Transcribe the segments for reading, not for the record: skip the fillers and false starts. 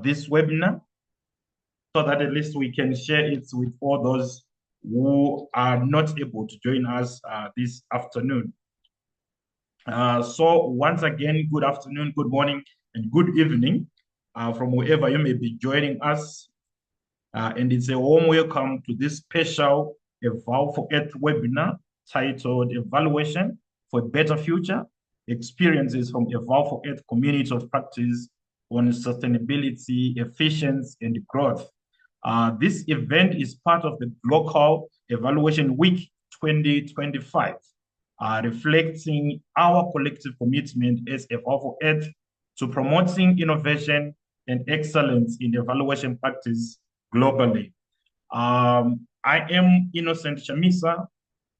this webinar so that at least we can share it with all those who are not able to join us this afternoon. So once again, good afternoon, good morning, and good evening from wherever you may be joining us. And it's a warm welcome to this special EvalforEarth webinar titled Evaluation for a Better Future, Experiences from EvalforEarth Community of Practice on Sustainability, Efficiency, and Growth. This event is part of the gLOCAL Evaluation Week 2025, reflecting our collective commitment as EvalforEarth to promoting innovation and excellence in evaluation practice globally. I am Innocent Shamisa,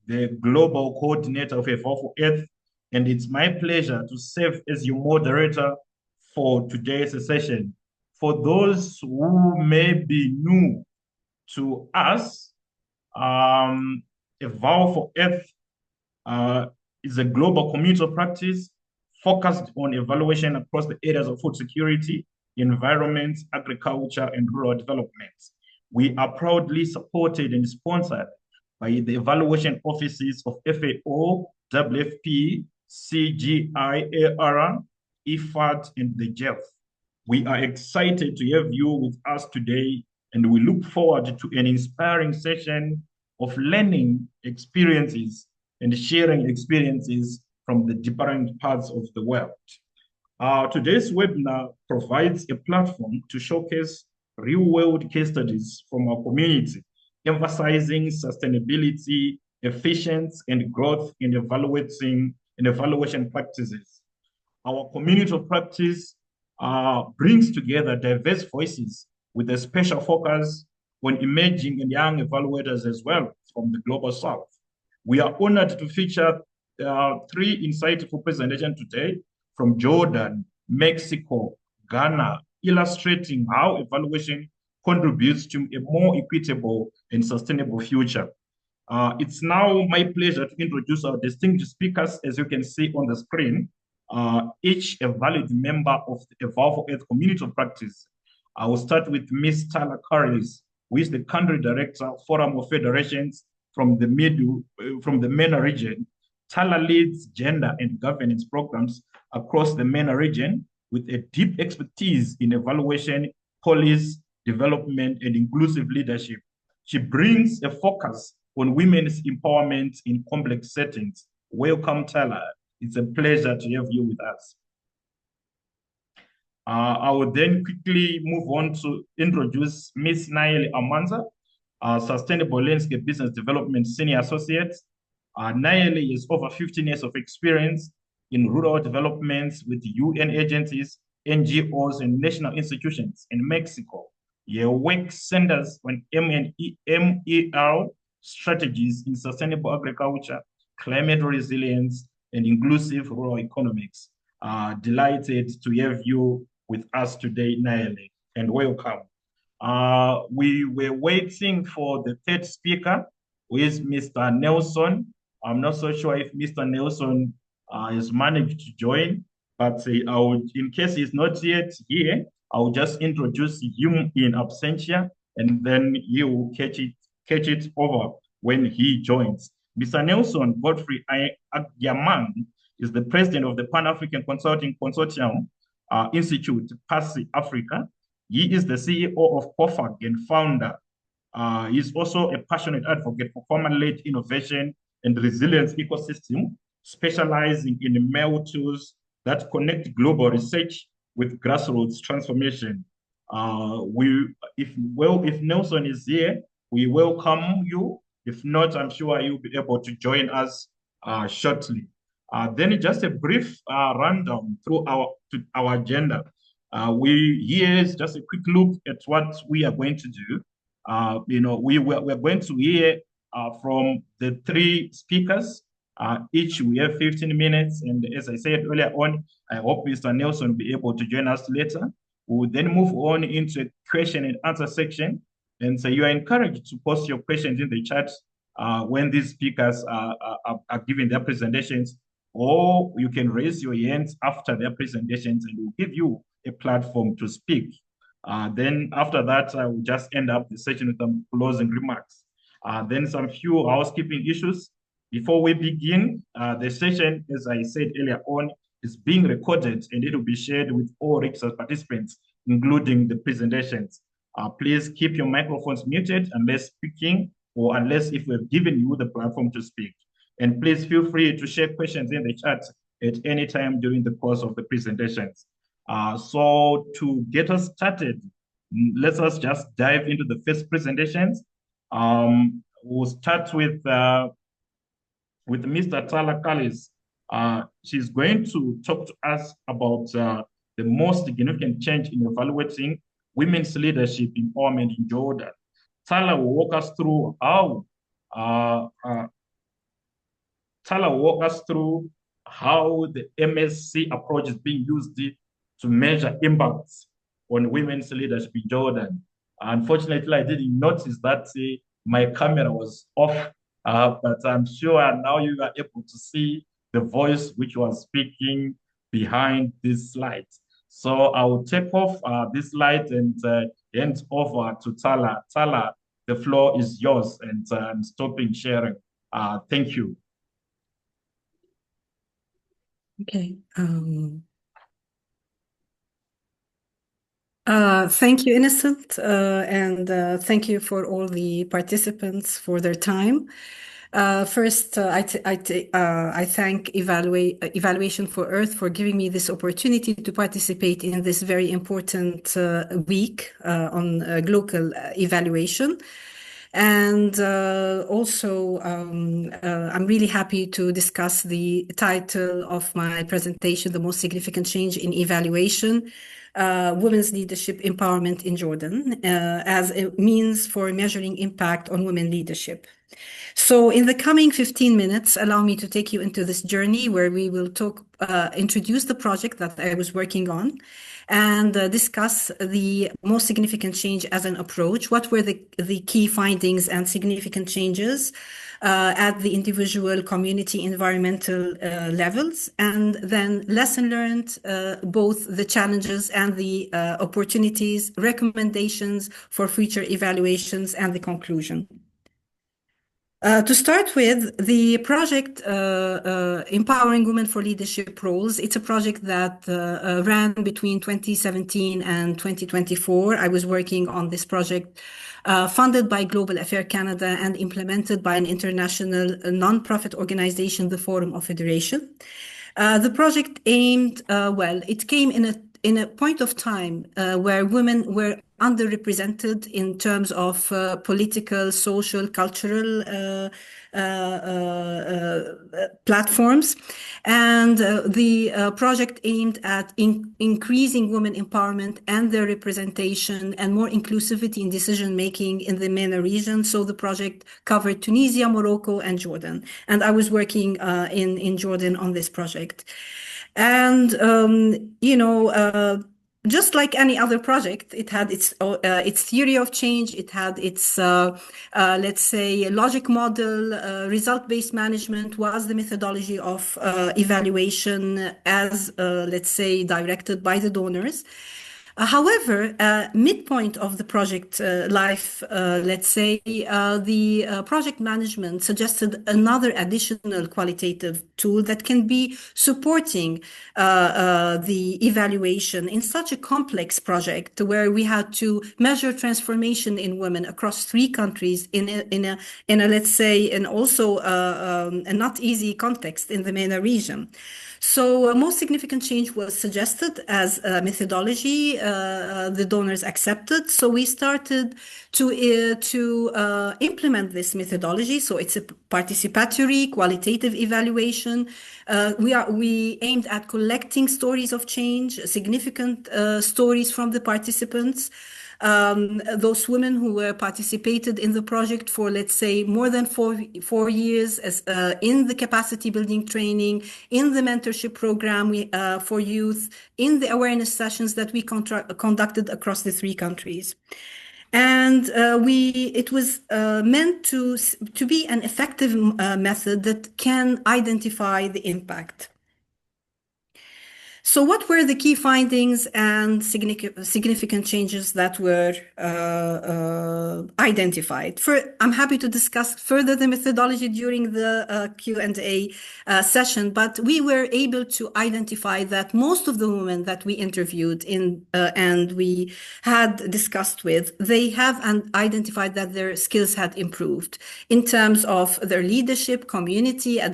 the Global Coordinator of EvalforEarth, and it's my pleasure to serve as your moderator for today's session. For those who may be new to us, EvalforEarth is a global community of practice focused on evaluation across the areas of food security, environment, agriculture, and rural development. We are proudly supported and sponsored by the evaluation offices of FAO, WFP, CGIAR, IFAD, and the GEF. We are excited to have you with us today, and we look forward to an inspiring session of learning experiences and sharing experiences from the different parts of the world. Today's webinar provides a platform to showcase real-world case studies from our community, emphasizing sustainability, efficiency, and growth in evaluation practices. Our community of practice brings together diverse voices with a special focus on emerging and young evaluators as well from the Global South. We are honored to feature 3 insightful presentations today from Jordan, Mexico, Ghana, illustrating how evaluation contributes to a more equitable and sustainable future. It's now my pleasure to introduce our distinguished speakers, as you can see on the screen, each a valued member of the EvalforEarth Community of Practice. I will start with Ms. Tyler Carlis, who is the Country Director, Forum of Federations from the MENA region. Tyler leads gender and governance programs across the MENA region with a deep expertise in evaluation, policy, development, and inclusive leadership. She brings a focus on women's empowerment in complex settings. Welcome, Tyler. It's a pleasure to have you with us. I will then quickly move on to introduce Ms. Nayeli Amanza, Sustainable Landscape Business Development Senior Associate. Nayeli has over 15 years of experience in rural developments with UN agencies, NGOs, and national institutions in Mexico. Her work centers on MER strategies in sustainable agriculture, climate resilience, and inclusive rural economics. Delighted to have you with us today, Nayeli, and welcome. We were waiting for the third speaker, who is Mr. Nelson. I'm not so sure if Mr. Nelson has managed to join, but in case he's not yet here, I'll just introduce him in absentia, and then he will catch it over when he joins. Mr. Nelson Godfrey Agyamang is the president of the Pan-African Consulting Consortium Institute, PASI Africa. He is the CEO of COFAG and founder. He's also a passionate advocate for farmer-led innovation and resilience ecosystem, specializing in MEL tools that connect global research with grassroots transformation. If Nelson is here, we welcome you. If not, I'm sure you'll be able to join us shortly. Then just a brief rundown through our agenda. Here's just a quick look at what we are going to do. We're going to hear from the 3 speakers. Each we have 15 minutes, and as I said earlier on, I hope Mr. Nelson will be able to join us later. We will then move on into a question and answer section, and so you are encouraged to post your questions in the chat when these speakers are giving their presentations, or you can raise your hands after their presentations, and we'll give you a platform to speak. Then after that, I will just end up the session with some closing remarks. Then some few housekeeping issues. Before we begin, the session, as I said earlier on, is being recorded and it will be shared with all registered participants, including the presentations. Please keep your microphones muted unless speaking or unless if we've given you the platform to speak. And please feel free to share questions in the chat at any time during the course of the presentations. So to get us started, let us just dive into the first presentations. We'll start with Mr. Tala Kallis. She's going to talk to us about the most significant change in evaluating women's leadership empowerment in Jordan. Tala will walk us through how the MSc approach is being used to measure impacts on women's leadership in Jordan. Unfortunately, I didn't notice that my camera was off, but I'm sure now you are able to see the voice which was speaking behind this slide. So I will take off this slide and hand over to Tala. Tala, the floor is yours, and I'm stopping sharing. Thank you. Okay. Thank you, Innocent, and thank you for all the participants for their time. First, I thank Evaluation4Earth for giving me this opportunity to participate in this very important week on gLOCAL evaluation. And also, I'm really happy to discuss the title of my presentation, The Most Significant Change in Evaluation, Women's Leadership Empowerment in Jordan, as a means for measuring impact on women leadership. So in the coming 15 minutes, allow me to take you into this journey where we will introduce the project that I was working on and discuss the most significant change as an approach. What were the key findings and significant changes at the individual, community, environmental levels, and then lesson learned, both the challenges and the opportunities, recommendations for future evaluations, and the conclusion. To start with, the project Empowering Women for Leadership Roles, it's a project that ran between 2017 and 2024. I was working on this project funded by Global Affairs Canada and implemented by an international non-profit organization, the Forum of Federation. The project aimed, it came in a point of time where women were underrepresented in terms of political, social, cultural platforms. And the project aimed at increasing women empowerment and their representation and more inclusivity in decision-making in the MENA region. So the project covered Tunisia, Morocco, and Jordan. And I was working in Jordan on this project. And, just like any other project, it had its theory of change. It had its, let's say, logic model. Result-based management was the methodology of evaluation as, let's say, directed by the donors. However, midpoint of the project life, let's say, the project management suggested another additional qualitative tool that can be supporting the evaluation in such a complex project where we had to measure transformation in women across 3 countries in a let's say, and also a not easy context in the MENA region. So most significant change was suggested as a methodology. The donors accepted. So we started to implement this methodology. So it's a participatory, qualitative evaluation. We aimed at collecting stories of change, significant stories from the participants. Those women who were participated in the project for, let's say, more than four years as in the capacity building training, in the mentorship program for youth, in the awareness sessions that we conducted across the 3 countries. And it was meant to be an effective method that can identify the impact. So what were the key findings and significant changes that were identified? I'm happy to discuss further the methodology during the Q&A session, but we were able to identify that most of the women that we interviewed and we had discussed with, they have identified that their skills had improved in terms of their leadership, communication,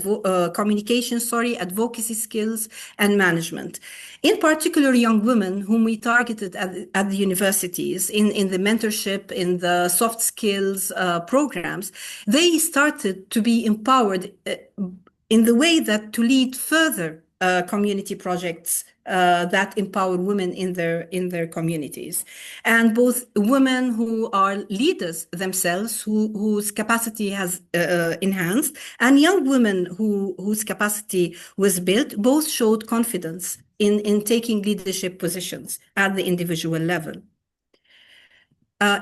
advocacy skills, and management. In particular, young women whom we targeted at the universities in the mentorship, in the soft skills programs, they started to be empowered in the way that to lead further community projects that empower women in their communities, and both women who are leaders themselves, whose capacity has enhanced, and young women whose capacity was built, both showed confidence in taking leadership positions at the individual level.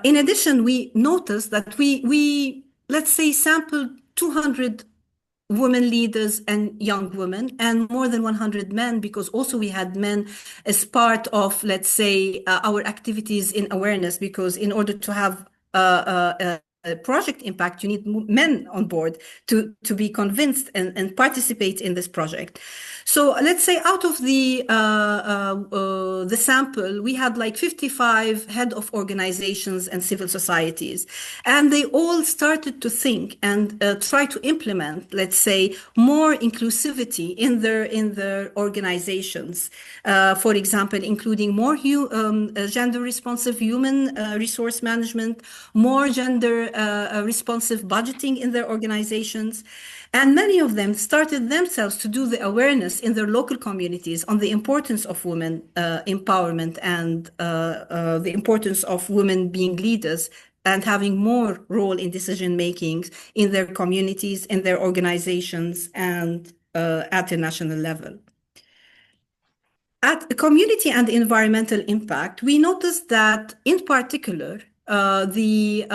In addition, we noticed that we let's say sampled 200 women leaders and young women, and more than 100 men, because also we had men as part of, let's say, our activities in awareness, because in order to have a project impact, you need men on board to be convinced and participate in this project. So let's say out of the sample, we had like 55 head of organizations and civil societies, and they all started to think and try to implement, let's say, more inclusivity in their organizations. For example, including more gender responsive human resource management, more gender responsive budgeting in their organizations. And many of them started themselves to do the awareness in their local communities on the importance of women empowerment and the importance of women being leaders and having more role in decision making in their communities, in their organizations, and at a national level. At community and environmental impact, we noticed that in particular, the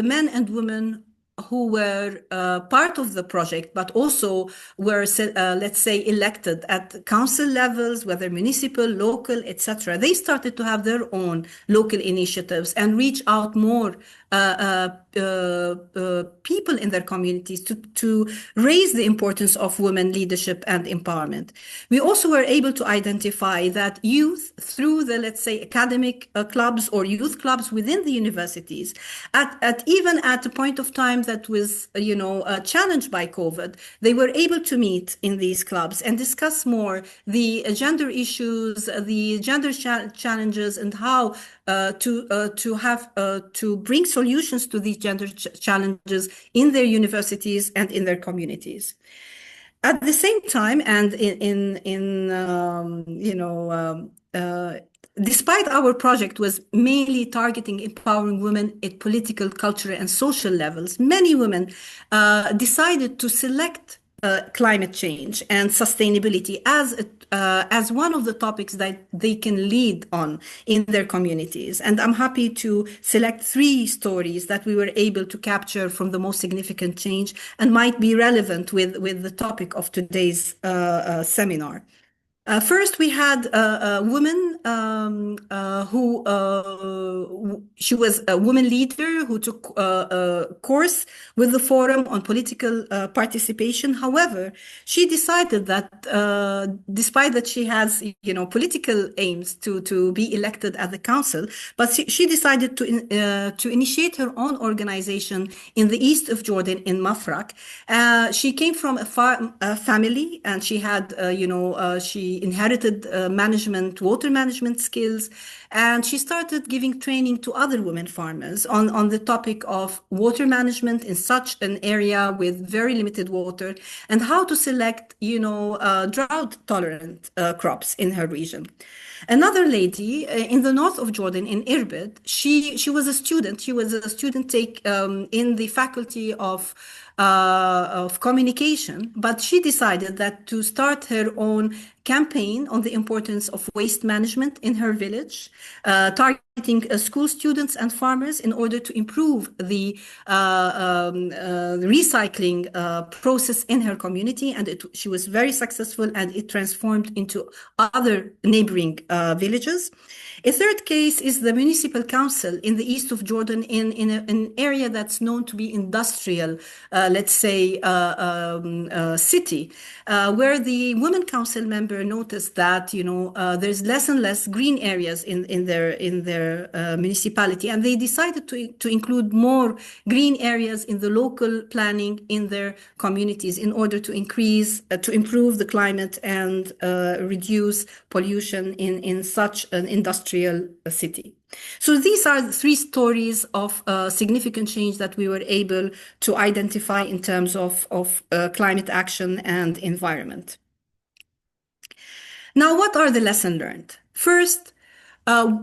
men and women who were part of the project, but also were, let's say, elected at council levels, whether municipal, local, etc. They started to have their own local initiatives and reach out more people in their communities to raise the importance of women leadership and empowerment. We also were able to identify that youth, through the, let's say, academic clubs or youth clubs within the universities, even at a point of time that was, challenged by COVID, they were able to meet in these clubs and discuss more the gender issues, the gender challenges, and how to bring solutions to these gender challenges in their universities and in their communities. At the same time, and despite our project was mainly targeting empowering women at political, cultural, and social levels, many women decided to select climate change and sustainability as one of the topics that they can lead on in their communities. And I'm happy to select 3 stories that we were able to capture from the most significant change and might be relevant with the topic of today's seminar. First, we had a woman she was a woman leader who took a course with the Forum on Political Participation. However, she decided that despite that she has, political aims to be elected at the council, but she decided to initiate her own organization in the east of Jordan, in Mafraq. She came from a family, and she had, she inherited water management skills, and she started giving training to other women farmers on the topic of water management in such an area with very limited water, and how to select, drought tolerant crops in her region. Another lady in the north of Jordan, in Irbid, she was a student. She was a student in the faculty of communication, but she decided that to start her own campaign on the importance of waste management in her village, targeting school students and farmers in order to improve the recycling process in her community. And she was very successful, and it transformed into other neighboring villages. A third case is the municipal council in the east of Jordan in an area that's known to be industrial, let's say, city, where the women council member noticed that, there's less and less green areas in their municipality, and they decided to include more green areas in the local planning in their communities in order to improve the climate and reduce pollution in such an industrial city. So these are the three stories of significant change that we were able to identify in terms of climate action and environment. Now, what are the lessons learned? First,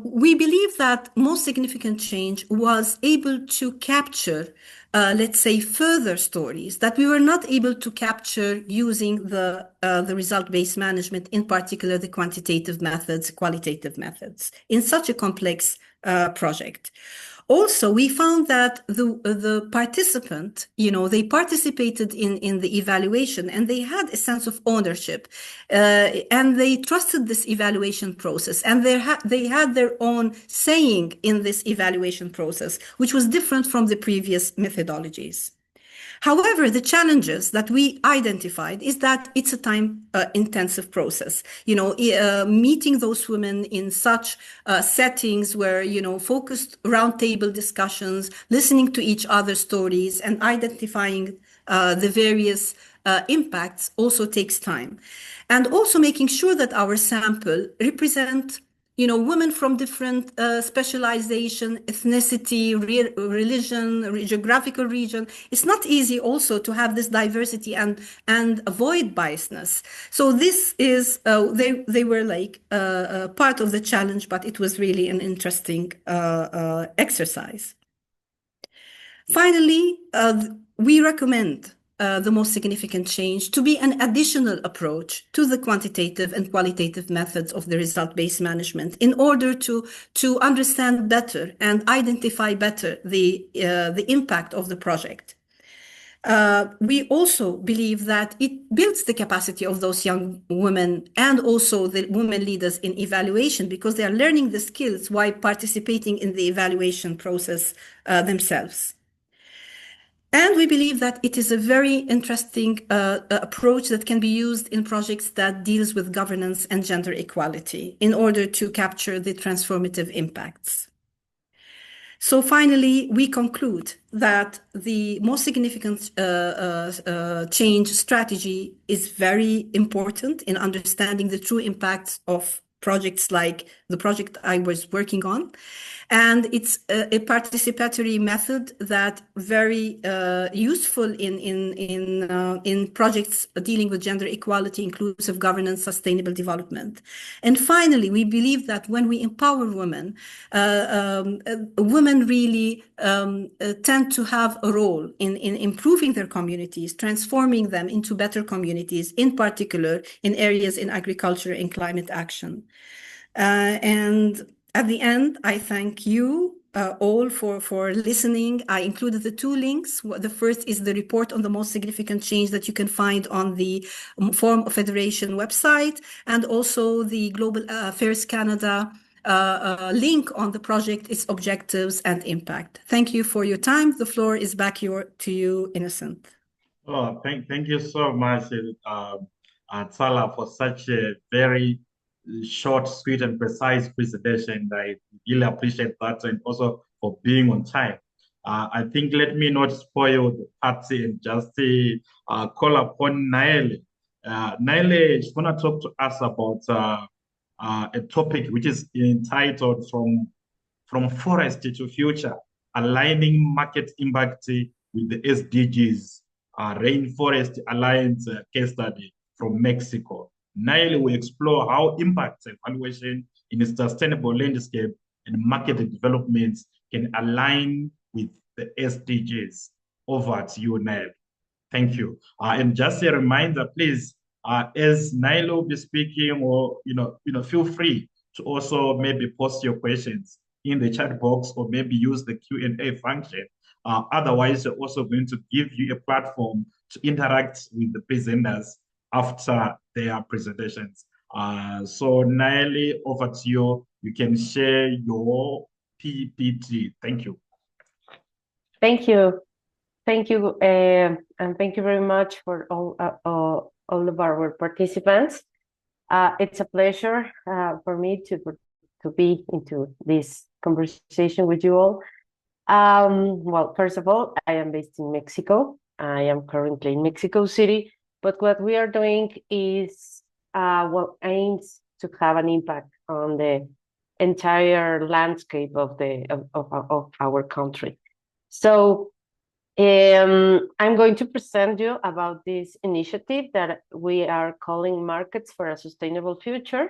we believe that most significant change was able to capture, let's say, further stories that we were not able to capture using the result-based management, in particular the quantitative methods, qualitative methods, in such a complex project. Also, we found that the participant, they participated in the evaluation, and they had a sense of ownership, and they trusted this evaluation process, and they had their own saying in this evaluation process, which was different from the previous methodologies. However, the challenges that we identified is that it's a time-intensive process. Meeting those women in such settings where, focused roundtable discussions, listening to each other's stories, and identifying the various impacts also takes time. And also making sure that our sample represent women from different specialization, ethnicity, religion, geographical region. It's not easy also to have this diversity and avoid biasness. So this is, they were like part of the challenge, but it was really an interesting exercise. Finally, we recommend the most significant change to be an additional approach to the quantitative and qualitative methods of the result-based management in order to understand better and identify better the impact of the project. We also believe that it builds the capacity of those young women and also the women leaders in evaluation, because they are learning the skills while participating in the evaluation process themselves. And we believe that it is a very interesting approach that can be used in projects that deals with governance and gender equality in order to capture the transformative impacts. So finally, we conclude that the most significant change strategy is very important in understanding the true impacts of projects like the project I was working on. And it's a participatory method that very useful in projects dealing with gender equality, inclusive governance, sustainable development. And finally, we believe that when we empower women, women really tend to have a role in improving their communities, transforming them into better communities, in particular in areas in agriculture and climate action. And at the end, I thank you all for listening. I included the two links. The first is the report on the most significant change that you can find on the Forum of Federation website, and also the Global Affairs Canada link on the project, its objectives and impact. Thank you for your time. The floor is back to you, Innocent. Oh, thank you so much, Tsala, for such a very short, sweet, and precise presentation. I really appreciate that, and also for being on time. I think let me not spoil the party and just call upon Naile. Naile is going to talk to us about a topic which is entitled From Forest to Future, Aligning Market Impact with the SDGs, Rainforest Alliance case study from Mexico. Nile will explore how impact evaluation in a sustainable landscape and market developments can align with the SDGs. Over to you, Nile. Thank you. And just a reminder, please, as Nile will be speaking, or feel free to also maybe post your questions in the chat box or maybe use the Q&A function. Otherwise, we're also going to give you a platform to interact with the presenters after their presentations. So Naili, over to you. You can share your PPT. Thank you. Thank you. Thank you. And thank you very much for all of our participants. It's a pleasure for me to be into this conversation with you all. Well, first of all, I am based in Mexico. I am currently in Mexico City, but what we are doing is aims to have an impact on the entire landscape of our country. So I'm going to present you about this initiative that we are calling Markets for a Sustainable Future.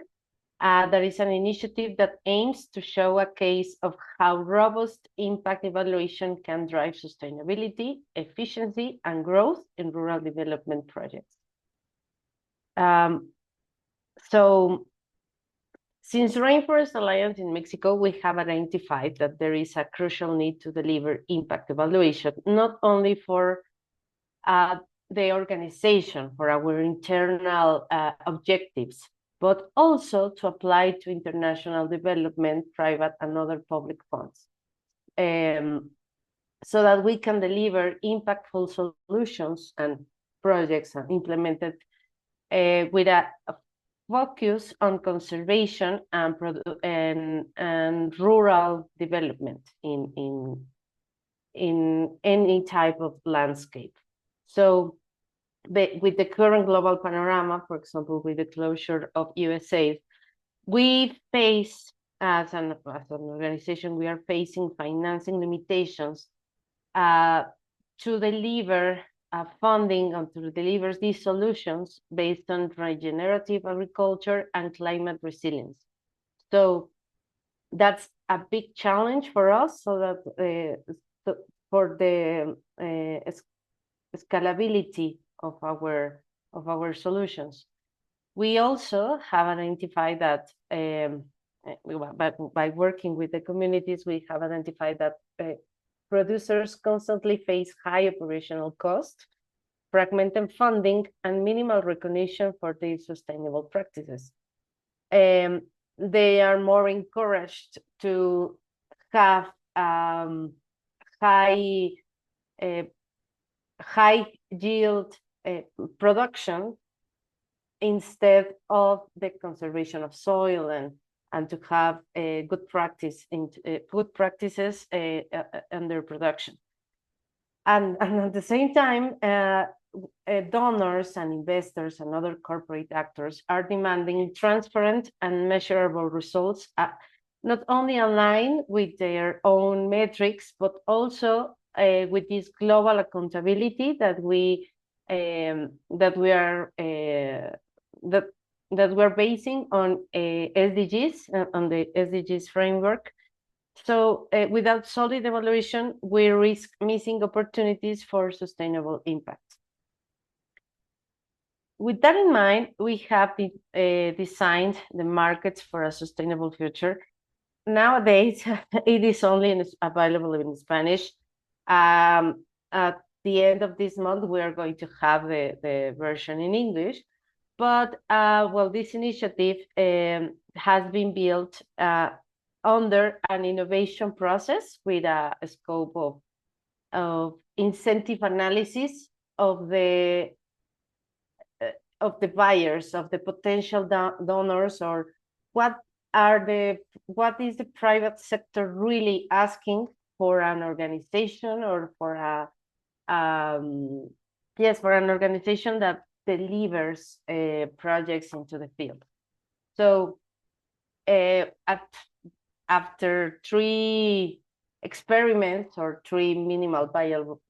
That is an initiative that aims to show a case of how robust impact evaluation can drive sustainability, efficiency, and growth in rural development projects. So since Rainforest Alliance in Mexico, we have identified that there is a crucial need to deliver impact evaluation, not only for the organization, for our internal objectives, but also to apply to international development, private and other public funds, so that we can deliver impactful solutions and projects implemented with a focus on conservation and rural development in any type of landscape. So with the current global panorama, for example, with the closure of USAID, we face, as an organization, we are facing financing limitations to deliver funding and to deliver these solutions based on regenerative agriculture and climate resilience. So that's a big challenge for us, so that for the scalability of our solutions. We also have identified that by working with the communities, we have identified that producers constantly face high operational costs, fragmented funding, and minimal recognition for their sustainable practices. They are more encouraged to have high yield production instead of the conservation of soil and to have good practices in their production. And at the same time, donors and investors and other corporate actors are demanding transparent and measurable results, not only aligned with their own metrics, but also with this global accountability that we are basing on SDGs, on the SDGs framework. So without solid evaluation, we risk missing opportunities for sustainable impact. With that in mind, we have designed the Markets for a Sustainable Future. Nowadays, it is only available in Spanish. At the end of this month, we are going to have the version in English. But well, this initiative has been built under an innovation process with a scope of incentive analysis of the buyers, of the potential donors, or what is the private sector really asking for an organization, or for an organization that delivers projects into the field. So after 3 experiments or 3 minimal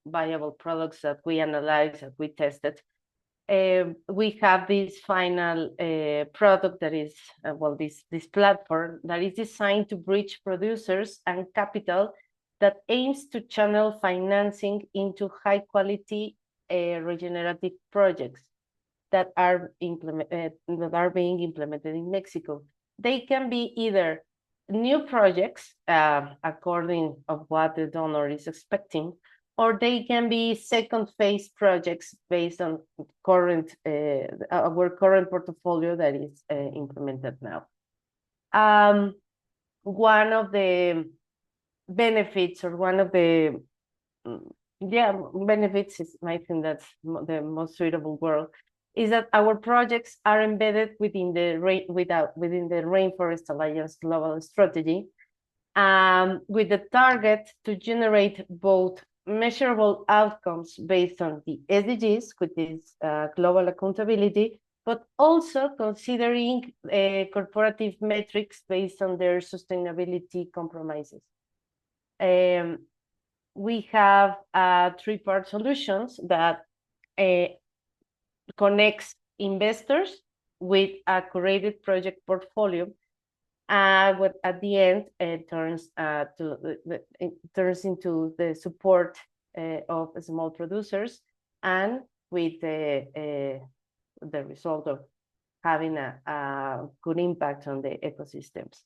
viable products that we analyzed, that we tested, we have this final product that is, this platform that is designed to bridge producers and capital, that aims to channel financing into high quality regenerative projects that are being implemented in Mexico. They can be either new projects according of what the donor is expecting, or they can be second phase projects based on current our current portfolio that is implemented now. One of the benefits, or one of the benefits, is, I think that's the most suitable word, is that our projects are embedded within the Rainforest Alliance global strategy, with the target to generate both measurable outcomes based on the SDGs, which is global accountability, but also considering corporative metrics based on their sustainability compromises. We have three-part solutions that connects investors with a curated project portfolio, what at the end turns into the support of small producers, and with the result of having a good impact on the ecosystems.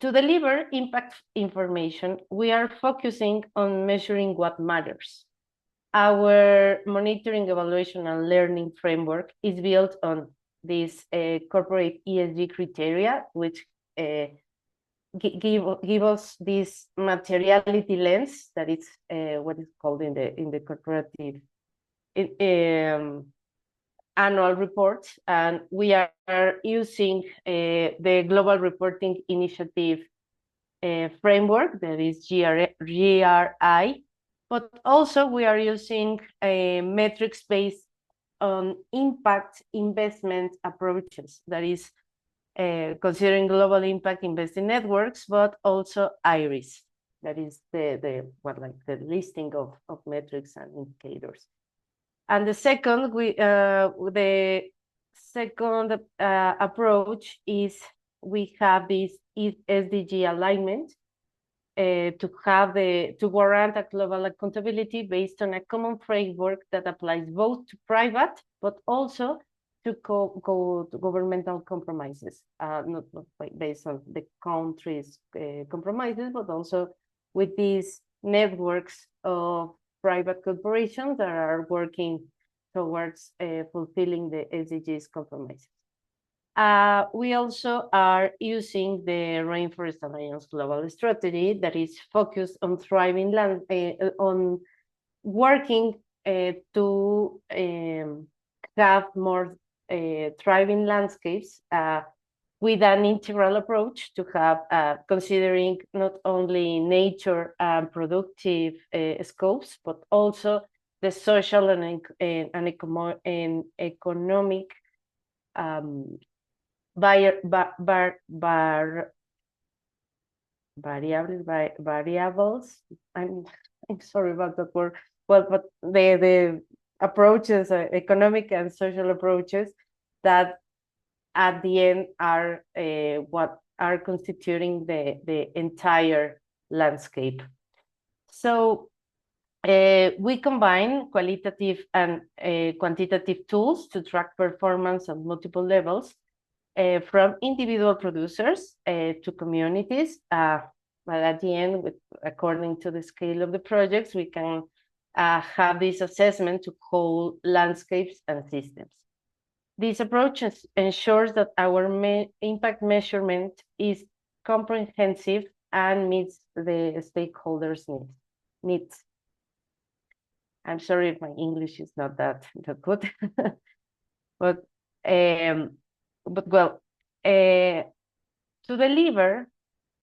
To deliver impact information, we are focusing on measuring what matters. Our monitoring, evaluation, and learning framework is built on this corporate ESG criteria, which give us this materiality lens that is what is called in the corporative annual reports, and we are using the Global Reporting Initiative framework, that is GRI, but also we are using metrics based on impact investment approaches, that is considering global impact investing networks, but also IRIS, that is the listing of metrics and indicators. And the second, approach is we have this SDG alignment to warrant a global accountability based on a common framework that applies both to private but also to governmental compromises, not based on the country's compromises, but also with these networks of private corporations that are working towards fulfilling the SDGs compromises. We also are using the Rainforest Alliance global strategy that is focused on thriving land, on working to have more thriving landscapes with an integral approach to have considering not only nature and productive scopes, but also the social and economic variables. I'm sorry about that word. Well, but the approaches, economic and social approaches, that at the end are what are constituting the entire landscape. So we combine qualitative and quantitative tools to track performance at multiple levels, from individual producers to communities. But at the end, according to the scale of the projects, we can have this assessment to whole landscapes and systems. This approach ensures that our impact measurement is comprehensive and meets the stakeholders' needs. I'm sorry if my English is not that good, but well, to deliver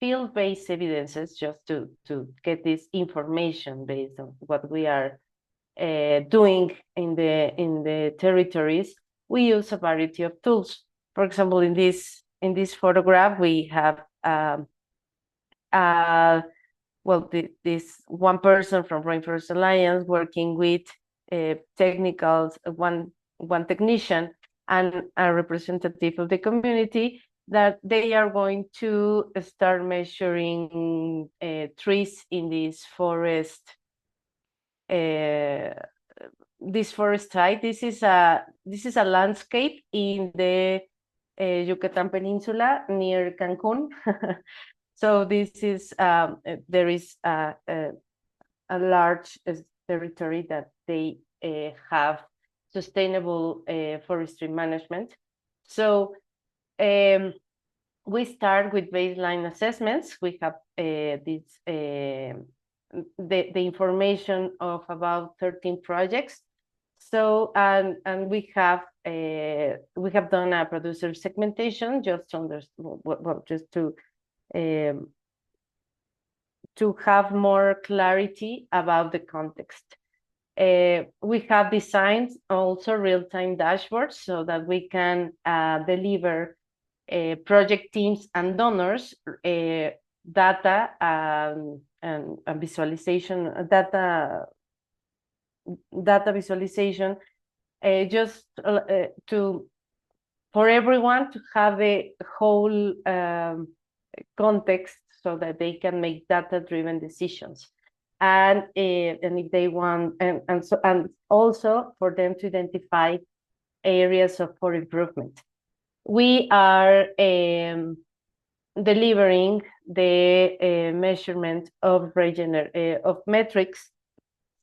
field-based evidences, just to get this information based on what we are doing in the territories, we use a variety of tools. For example, in this photograph, we have this one person from Rainforest Alliance working with technicals, one technician and a representative of the community, that they are going to start measuring trees in this forest. This forest site. This is a landscape in the Yucatan Peninsula near Cancun. So this is there is a large territory that they have sustainable forestry management. So we start with baseline assessments. We have the information of about 13 projects. So and we have done a producer segmentation just to have more clarity about the context. We have designed also real-time dashboards so that we can deliver project teams and donors data and visualization, data visualization, just for everyone to have a whole context so that they can make data-driven decisions. And if they want, and also for them to identify areas for improvement. We are delivering the measurement of metrics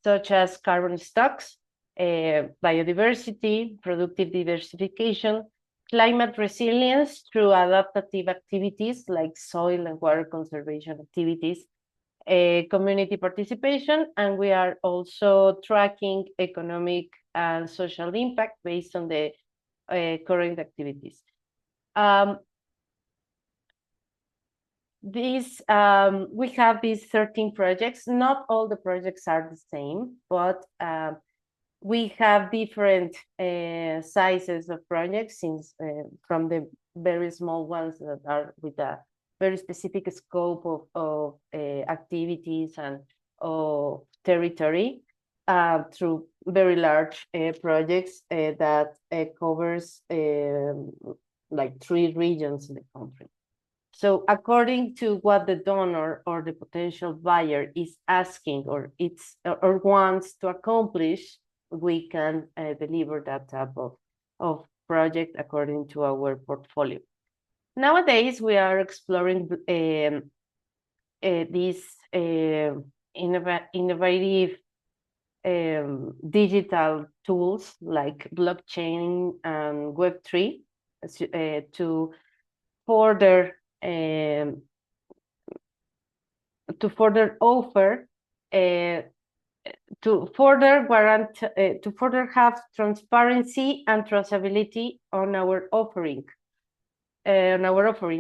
such as carbon stocks, biodiversity, productive diversification, climate resilience through adaptive activities like soil and water conservation activities, community participation, and we are also tracking economic and social impact based on the current activities. We have these 13 projects. Not all the projects are the same, but we have different sizes of projects, since from the very small ones that are with a very specific scope of activities and of territory, through very large projects that covers like 3 regions in the country. So according to what the donor or the potential buyer is asking or wants to accomplish, we can deliver that type of project according to our portfolio. Nowadays, we are exploring these innovative digital tools like blockchain and Web3 to further offer, to further have transparency and traceability on our offering,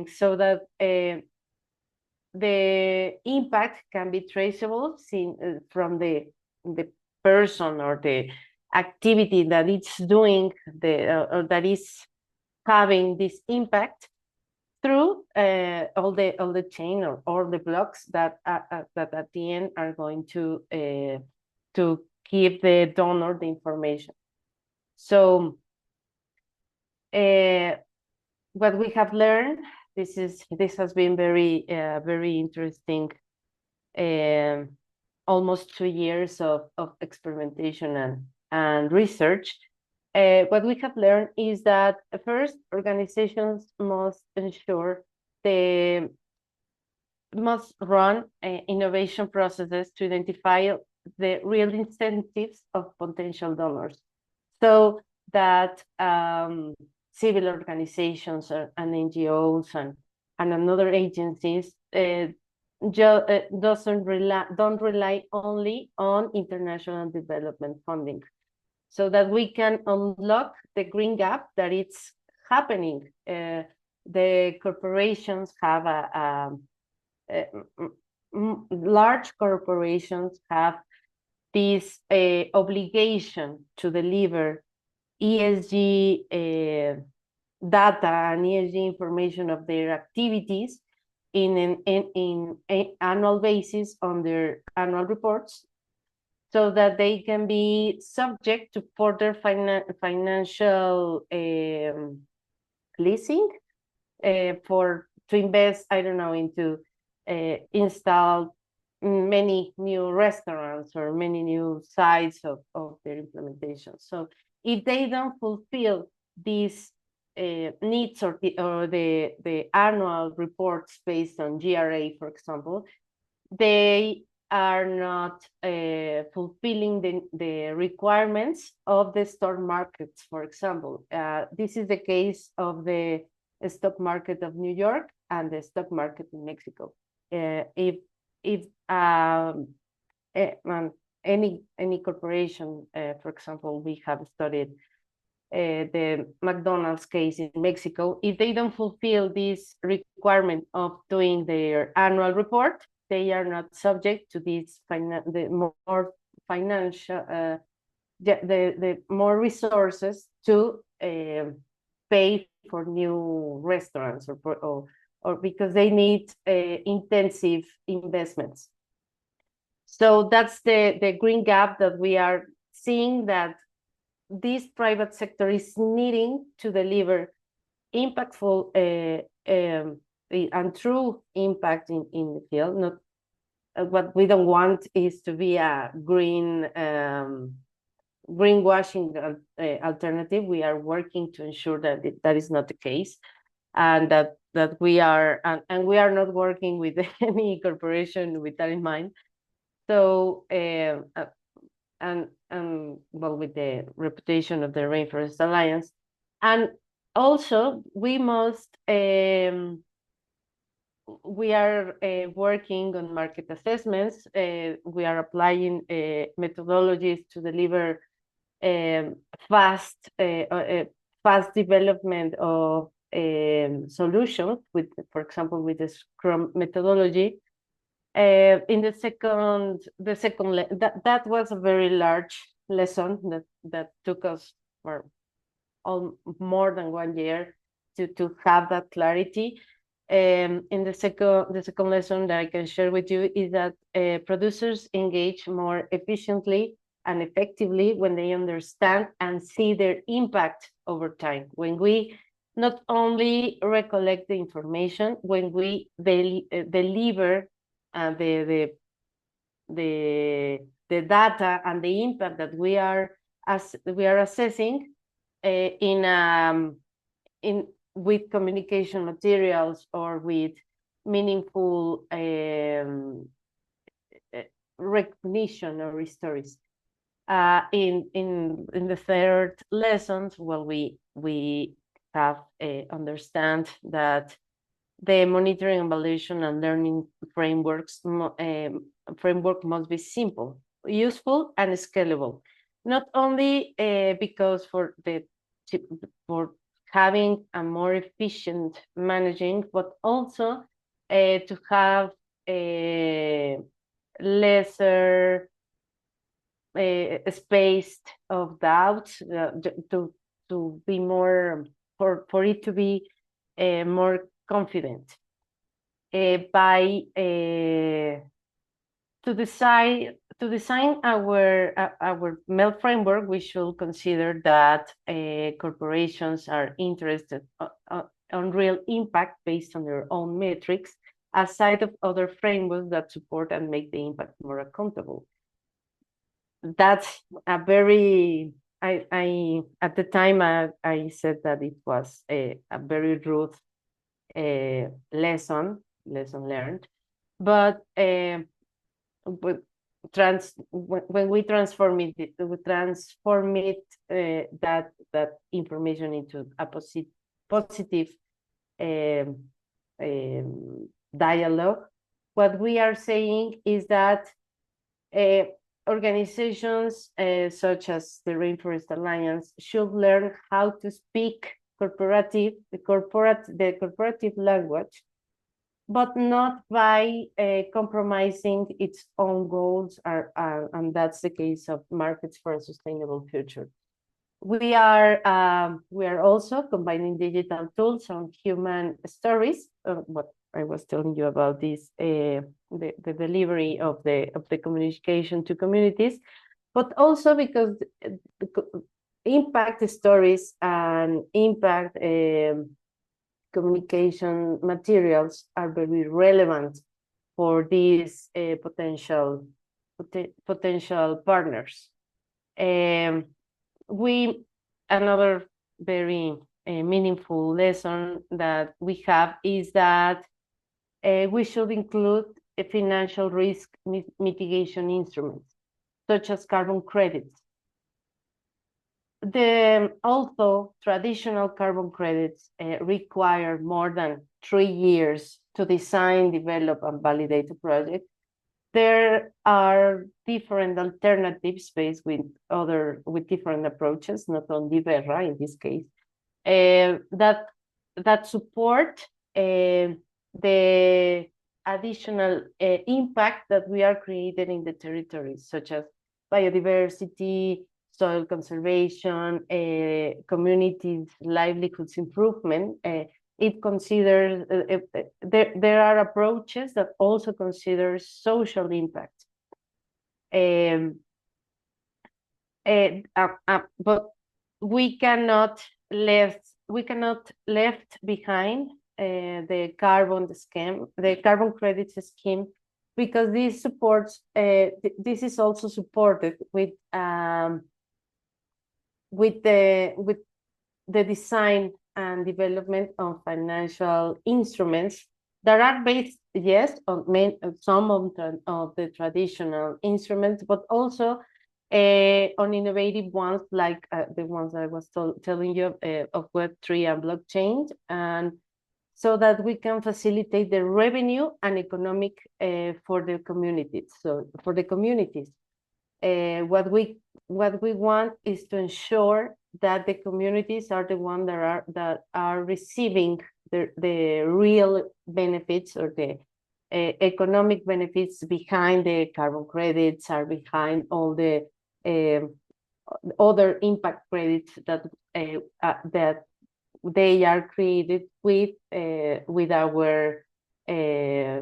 so that the impact can be traceable from the person or the activity that it's doing, or that is having this impact, through all the chain or all the blocks that at the end are going to give the donor the information. So what we have learned, this has been very interesting. Almost 2 years of experimentation and research. What we have learned is that first, organizations must ensure they must run innovation processes to identify the real incentives of potential donors, so that civil organizations and NGOs and other agencies don't rely only on international development funding, so that we can unlock the green gap that it's happening. The corporations have large corporations have this obligation to deliver ESG data and ESG information of their activities in annual basis on their annual reports, so that they can be subject to further financial leasing to invest, I don't know, into install many new restaurants or many new sites of their implementation. So if they don't fulfill these needs or the annual reports based on GRA, for example, they are not fulfilling the requirements of the stock markets, for example. This is the case of the stock market of New York and the stock market in Mexico. If any corporation, for example, we have studied the McDonald's case in Mexico, if they don't fulfill this requirement of doing their annual report, they are not subject to this the more financial, the more resources to pay for new restaurants or because they need intensive investments. So that's the green gap that we are seeing, that this private sector is needing to deliver impactful and true impact in the field. Not what we don't want is to be a greenwashing alternative. We are working to ensure that that is not the case, and that we are and we are not working with any corporation with that in mind. So well, with the reputation of the Rainforest Alliance, and also we must we are working on market assessments. We are applying methodologies to deliver fast development of solutions, with, for example, with the Scrum methodology. In the second that was a very large lesson that took us for more than 1 year to have that clarity. In the second lesson that I can share with you is that producers engage more efficiently and effectively when they understand and see their impact over time. When we not only recollect the information, when we deliver the data and the impact that we are assessing with communication materials or with meaningful recognition or stories. In the third lesson, well, we have understand that the monitoring, evaluation, and learning framework must be simple, useful, and scalable. Not only because for having a more efficient managing, but also to have a lesser space of doubt, to be more for it to be more confident. To design our MELT framework, we should consider that corporations are interested on real impact based on their own metrics, aside of other frameworks that support and make the impact more accountable. That's a very at the time I said that it was a very rude lesson learned, but when we transform it, that information into a positive dialogue. What we are saying is that organizations such as the Rainforest Alliance should learn how to speak the corporative language, but not by compromising its own goals, and that's the case of Markets for a Sustainable Future. We are also combining digital tools on human stories. What I was telling you about this, the delivery of the communication to communities, but also because impact stories and impact communication materials are very relevant for these potential partners. Another very meaningful lesson that we have is that we should include a financial risk mitigation instruments, such as carbon credits. Also, traditional carbon credits require more than 3 years to design, develop, and validate a project. There are different alternatives based with different approaches, not only Verra in this case, that support the additional impact that we are creating in the territories, such as biodiversity, soil conservation, communities' livelihoods improvement. It considers, there are approaches that also consider social impact. But we cannot left behind the carbon credits scheme, because this supports, this is also supported with the design and development of financial instruments that are based, yes, on some of the traditional instruments, but also on innovative ones like the ones I was telling you of Web3 and blockchain, and so that we can facilitate the revenue and economic for the communities. So for the communities, what we want is to ensure that the communities are the ones that are receiving the real benefits, or the economic benefits behind the carbon credits, are behind all the other impact credits that they are created with our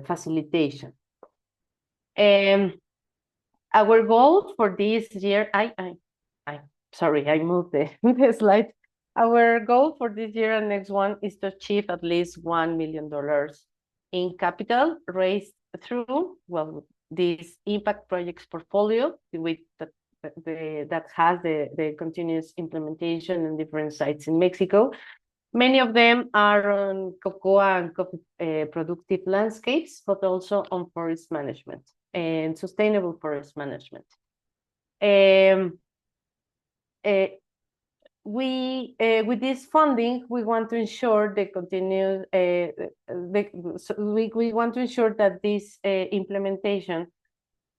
facilitation. Our goal for this year, sorry, I moved the slide. Our goal for this year and next one is to achieve at least $1 million in capital raised through, well, this impact projects portfolio with that has the continuous implementation in different sites in Mexico. Many of them are on cocoa and coffee productive landscapes, but also on forest management and sustainable forest management. With this funding, we want to ensure the continuous. We want to ensure that this implementation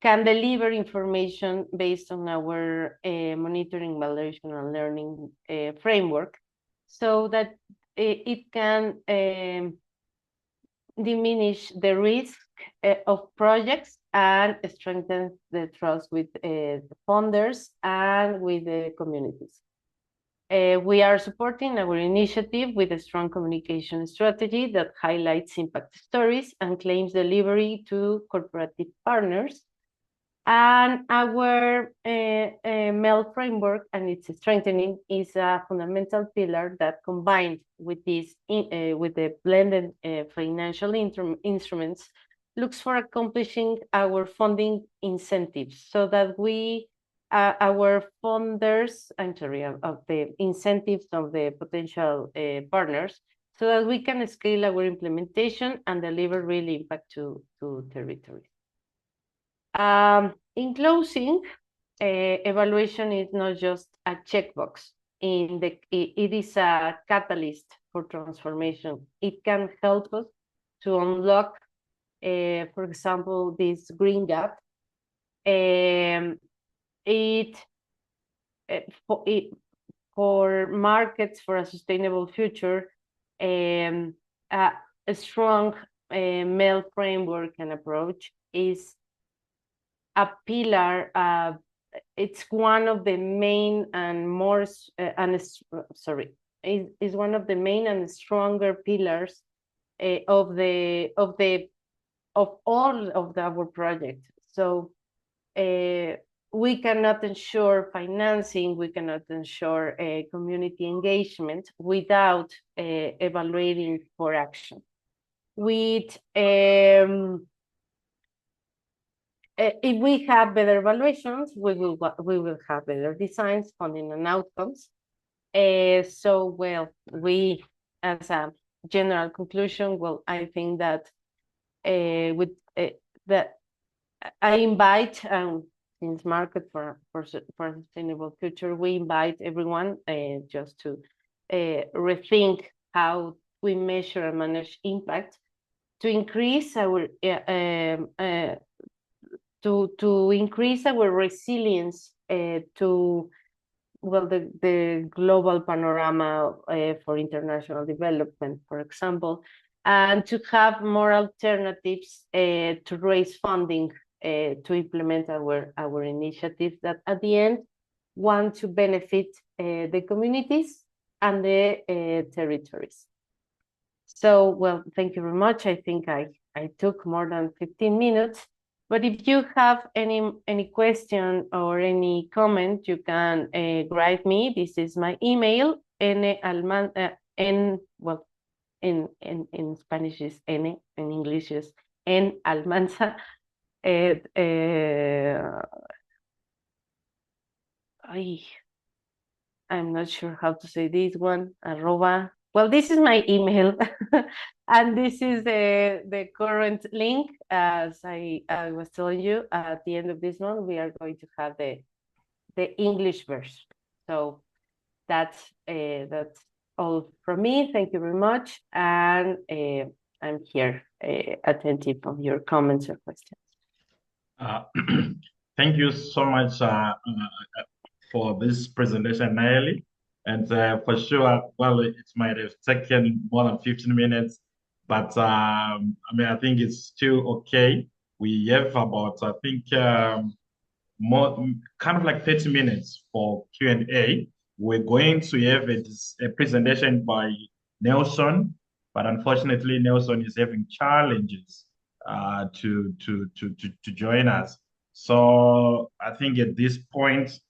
can deliver information based on our monitoring, evaluation, and learning framework, so that it can diminish the risk of projects and strengthen the trust with the funders and with the communities. We are supporting our initiative with a strong communication strategy that highlights impact stories and claims delivery to corporative partners. And our MEL framework and its strengthening is a fundamental pillar that, combined with this, with the blended financial instruments, looks for accomplishing our funding incentives, so that we, our funders, of the incentives of the potential partners, so that we can scale our implementation and deliver real impact to territories. In closing, evaluation is not just a checkbox. It is a catalyst for transformation. It can help us to unlock, for example, this green gap. For markets for a sustainable future, a strong MEL framework and approach is a pillar. It's one of the main and more is one of the main and stronger pillars of all of our projects. So we cannot ensure financing, we cannot ensure community engagement without evaluating for action. With if we have better evaluations, we will have better designs, funding, and outcomes. So, well, we, as a general conclusion, well, I think that with that I invite since Market for Sustainable Future, we invite everyone just to rethink how we measure and manage impact to increase our to increase our resilience to well the global panorama for international development, for example, and to have more alternatives to raise funding to implement our initiatives that at the end want to benefit the communities and the territories. So, well, thank you very much. I think I took more than 15 minutes. But if you have any question or any comment, you can write me. This is my email, well, in Spanish is N, in English is N Almanza. I'm not sure how to say this one, arroba. Well, this is my email, and this is the current link. As I was telling you, at the end of this month, we are going to have the English version. So that's all from me. Thank you very much, and I'm here attentive of your comments or questions. Thank you so much for this presentation, Nayeli. And for sure, well, it might have taken more than 15 minutes, but I mean, I think it's still okay. We have about, I think, more kind of like 30 minutes for Q&A. We're going to have a presentation by Nelson, but unfortunately, Nelson is having challenges to join us. So I think at this point,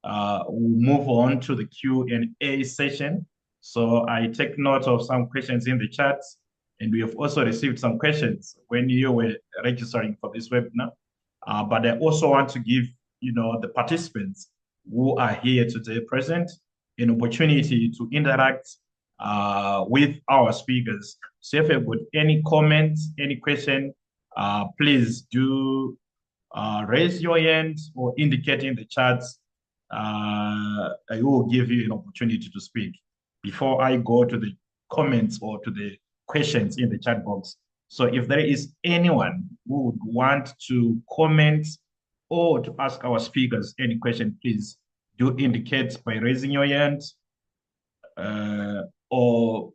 we'll move on to the Q&A session. So I take note of some questions in the chat, and we have also received some questions when you were registering for this webinar. But I also want to give, the participants who are here today present an opportunity to interact with our speakers. So if you've got any comments, any question, please do raise your hand or indicate in the chat. I will give you an opportunity to speak before I go to the comments or to the questions in the chat box. So if there is anyone who would want to comment or to ask our speakers any question, please do indicate by raising your hand or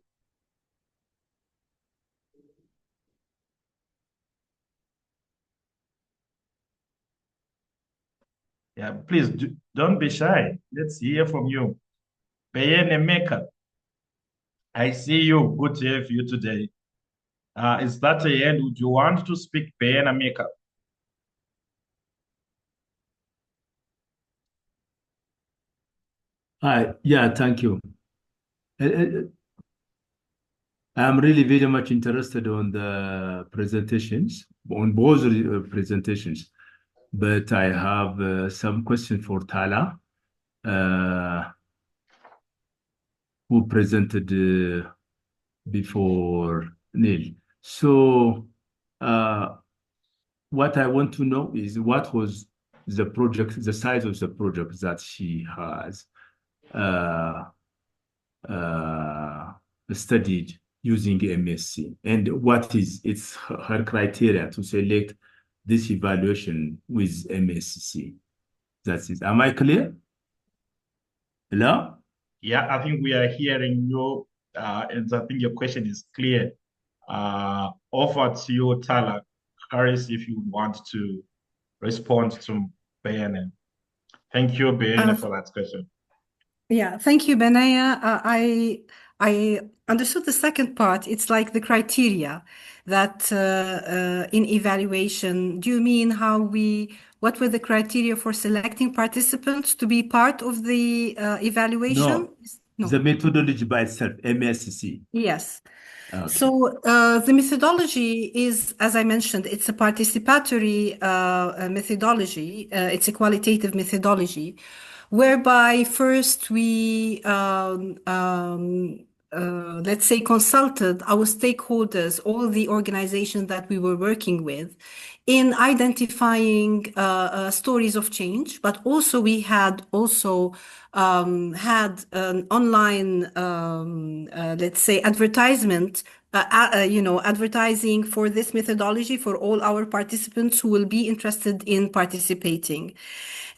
yeah, please don't be shy. Let's hear from you. Bayene Maker, I see you. Good to have you today. Is that a hand? Would you want to speak, Bayene Maker? Hi, yeah, thank you. I'm really very much interested on the presentations, on both presentations, but I have some question for Tala, who presented before Neil. So what I want to know is what was the project, the size of the project that she has studied using MSC, and what is her criteria to select this evaluation with MSC. That's it. Am I clear? Hello? Yeah, I think we are hearing you, and I think your question is clear. Over to you, Tala Harris, if you want to respond to Bayene. Thank you, Bayene, for that question. Yeah, thank you, Benaya. I understood the second part. It's like the criteria that in evaluation. Do you mean what were the criteria for selecting participants to be part of the evaluation? No, the methodology by itself, MSC. Yes. Okay. So the methodology is, as I mentioned, it's a participatory methodology. It's a qualitative methodology whereby first we let's say consulted our stakeholders, all the organizations that we were working with, in identifying stories of change, but also we had had an online let's say advertisement, advertising for this methodology for all our participants who will be interested in participating.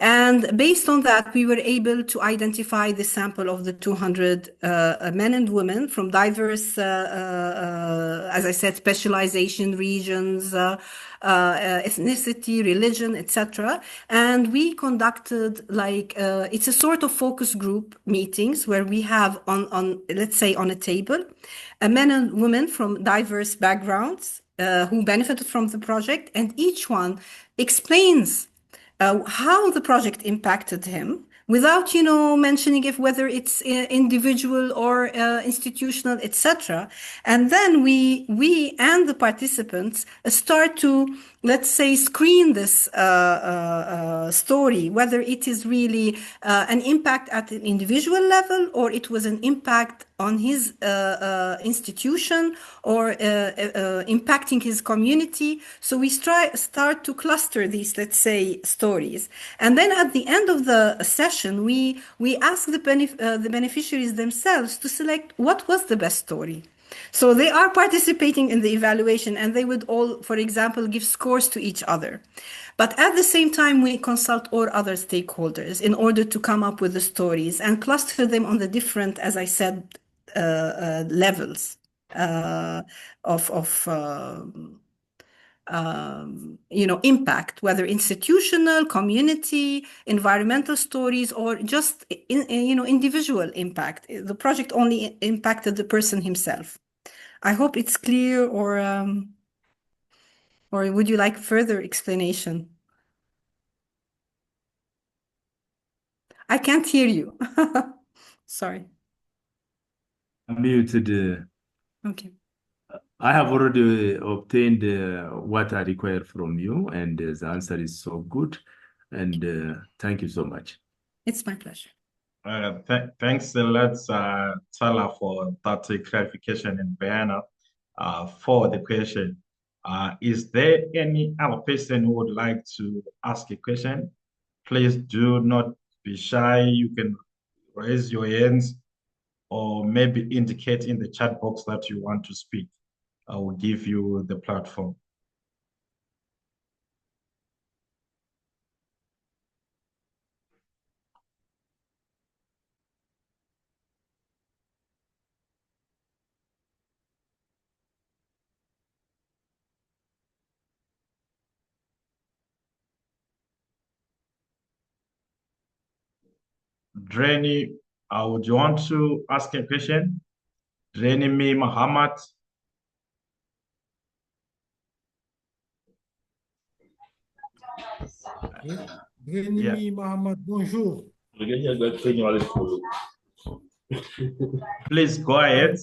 And based on that, we were able to identify the sample of the 200 men and women from diverse, as I said, specialization, regions, ethnicity, religion, etc. And we conducted it's a sort of focus group meetings where we have let's say on a table, men and women from diverse backgrounds who benefited from the project, and each one explains how the project impacted him without, mentioning if whether it's individual or institutional, etc. And then we and the participants start to, let's say, screen this story, whether it is really an impact at an individual level or it was an impact on his institution or impacting his community. So we start to cluster these, let's say, stories. And then at the end of the session, we ask the beneficiaries themselves to select what was the best story. So they are participating in the evaluation and they would all, for example, give scores to each other. But at the same time, we consult all other stakeholders in order to come up with the stories and cluster them on the different, as I said, levels of impact, whether institutional, community, environmental stories, or just individual impact. The project only impacted the person himself. I hope it's clear, or would you like further explanation? I can't hear you. Sorry. I'm muted. Okay. I have already obtained what I require from you, and the answer is so good. And thank you so much. It's my pleasure. Thanks a lot, Tala, for that clarification, and Diana for the question. Is there any other person who would like to ask a question? Please do not be shy. You can raise your hands or maybe indicate in the chat box that you want to speak. I will give you the platform. Draini, would you want to ask a question? Draini Me Muhammad. Renimi Mohamed, bonjour. Please go ahead.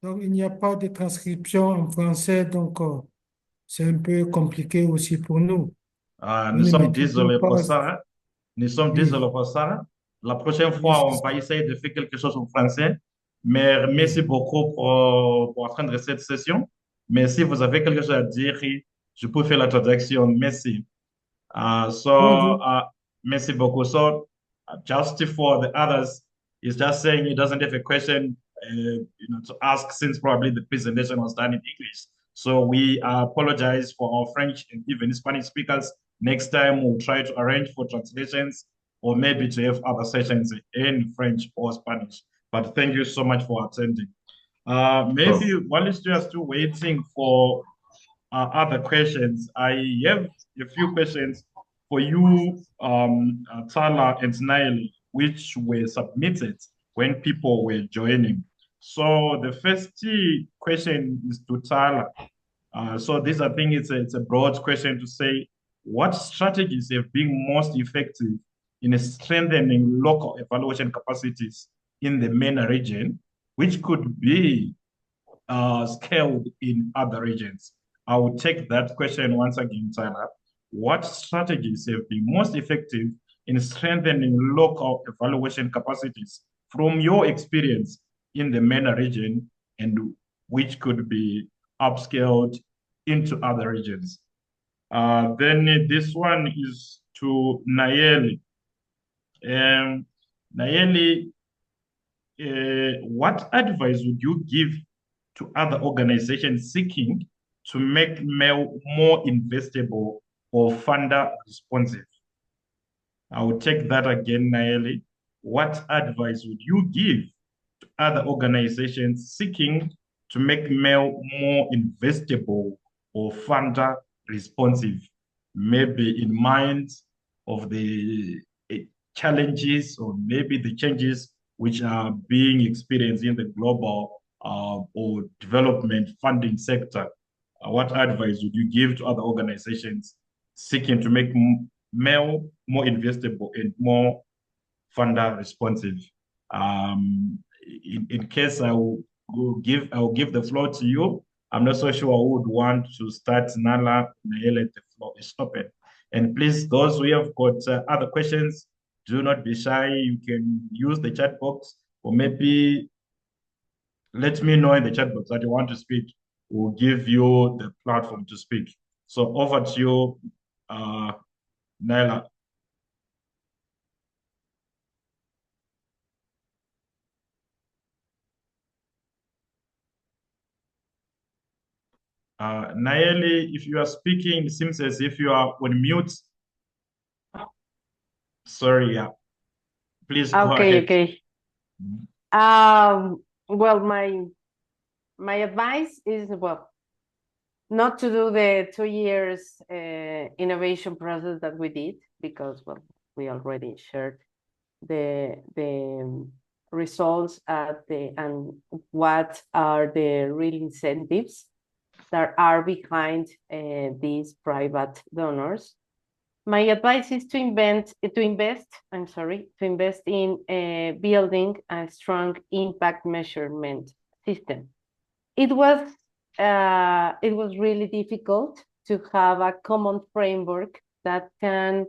Donc, il n'y a pas de transcription en français, donc c'est un peu compliqué aussi pour nous. Nous sommes désolés pour ça. Nous sommes désolés pour ça. La prochaine fois, on va essayer de faire quelque chose en français. Mais merci beaucoup pour attendre cette session. Mais si vous avez quelque chose à dire, je peux faire la traduction. Merci. Merci beaucoup. So, just for the others, he's just saying he doesn't have a question, to ask since probably the presentation was done in English. So we apologize for our French and even Spanish speakers. Next time we'll try to arrange for translations or maybe to have other sessions in French or Spanish. But thank you so much for attending. Maybe while it's just waiting for other questions, I have a few questions for you, Tala and Nail, which were submitted when people were joining. So the first question is to Tala. So this, I think it's a broad question to say, what strategies have been most effective in strengthening local evaluation capacities in the MENA region, which could be scaled in other regions? I will take that question once again, Tyler. What strategies have been most effective in strengthening local evaluation capacities from your experience in the MENA region, and which could be upscaled into other regions? Then this one is to Nayeli. Nayeli, what advice would you give to other organizations seeking to make MEL more investable or funder responsive? I will take that again, Nayeli. What advice would you give to other organizations seeking to make MEL more investable or funder responsive? Maybe in mind of the challenges or maybe the changes which are being experienced in the global or development funding sector. What advice would you give to other organizations seeking to make MEL more investable and more funder responsive? In case I will give the floor to you. I'm not so sure who would want to start. Nala, Nayeli, the floor is open. And please, those who have got other questions, do not be shy. You can use the chat box, or maybe let me know in the chat box that you want to speak. We'll give you the platform to speak. So over to you, Naila. Nayeli, if you are speaking, it seems as if you are on mute. Sorry, yeah. Please go ahead. Okay. Well, my advice is, well, not to do the 2 years innovation process that we did, because, well, we already shared the results and what are the real incentives that are behind these private donors. My advice is to invest in building a strong impact measurement system. It was really difficult to have a common framework that can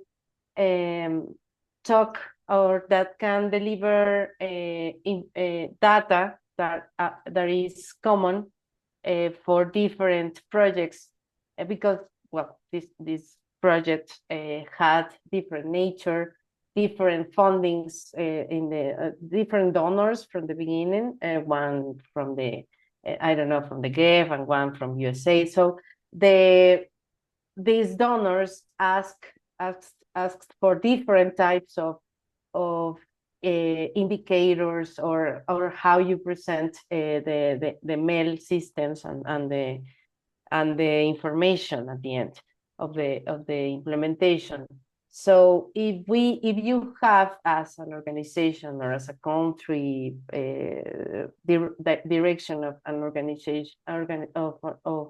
talk or that can deliver data that is common for different projects, because, well, this project had different nature, different fundings in the different donors from the beginning, one from the from the GEF and one from USA. So these donors asked for different types of indicators or how you present the MEL systems and the information at the end of the implementation. So if you have, as an organization or as a country, direction of an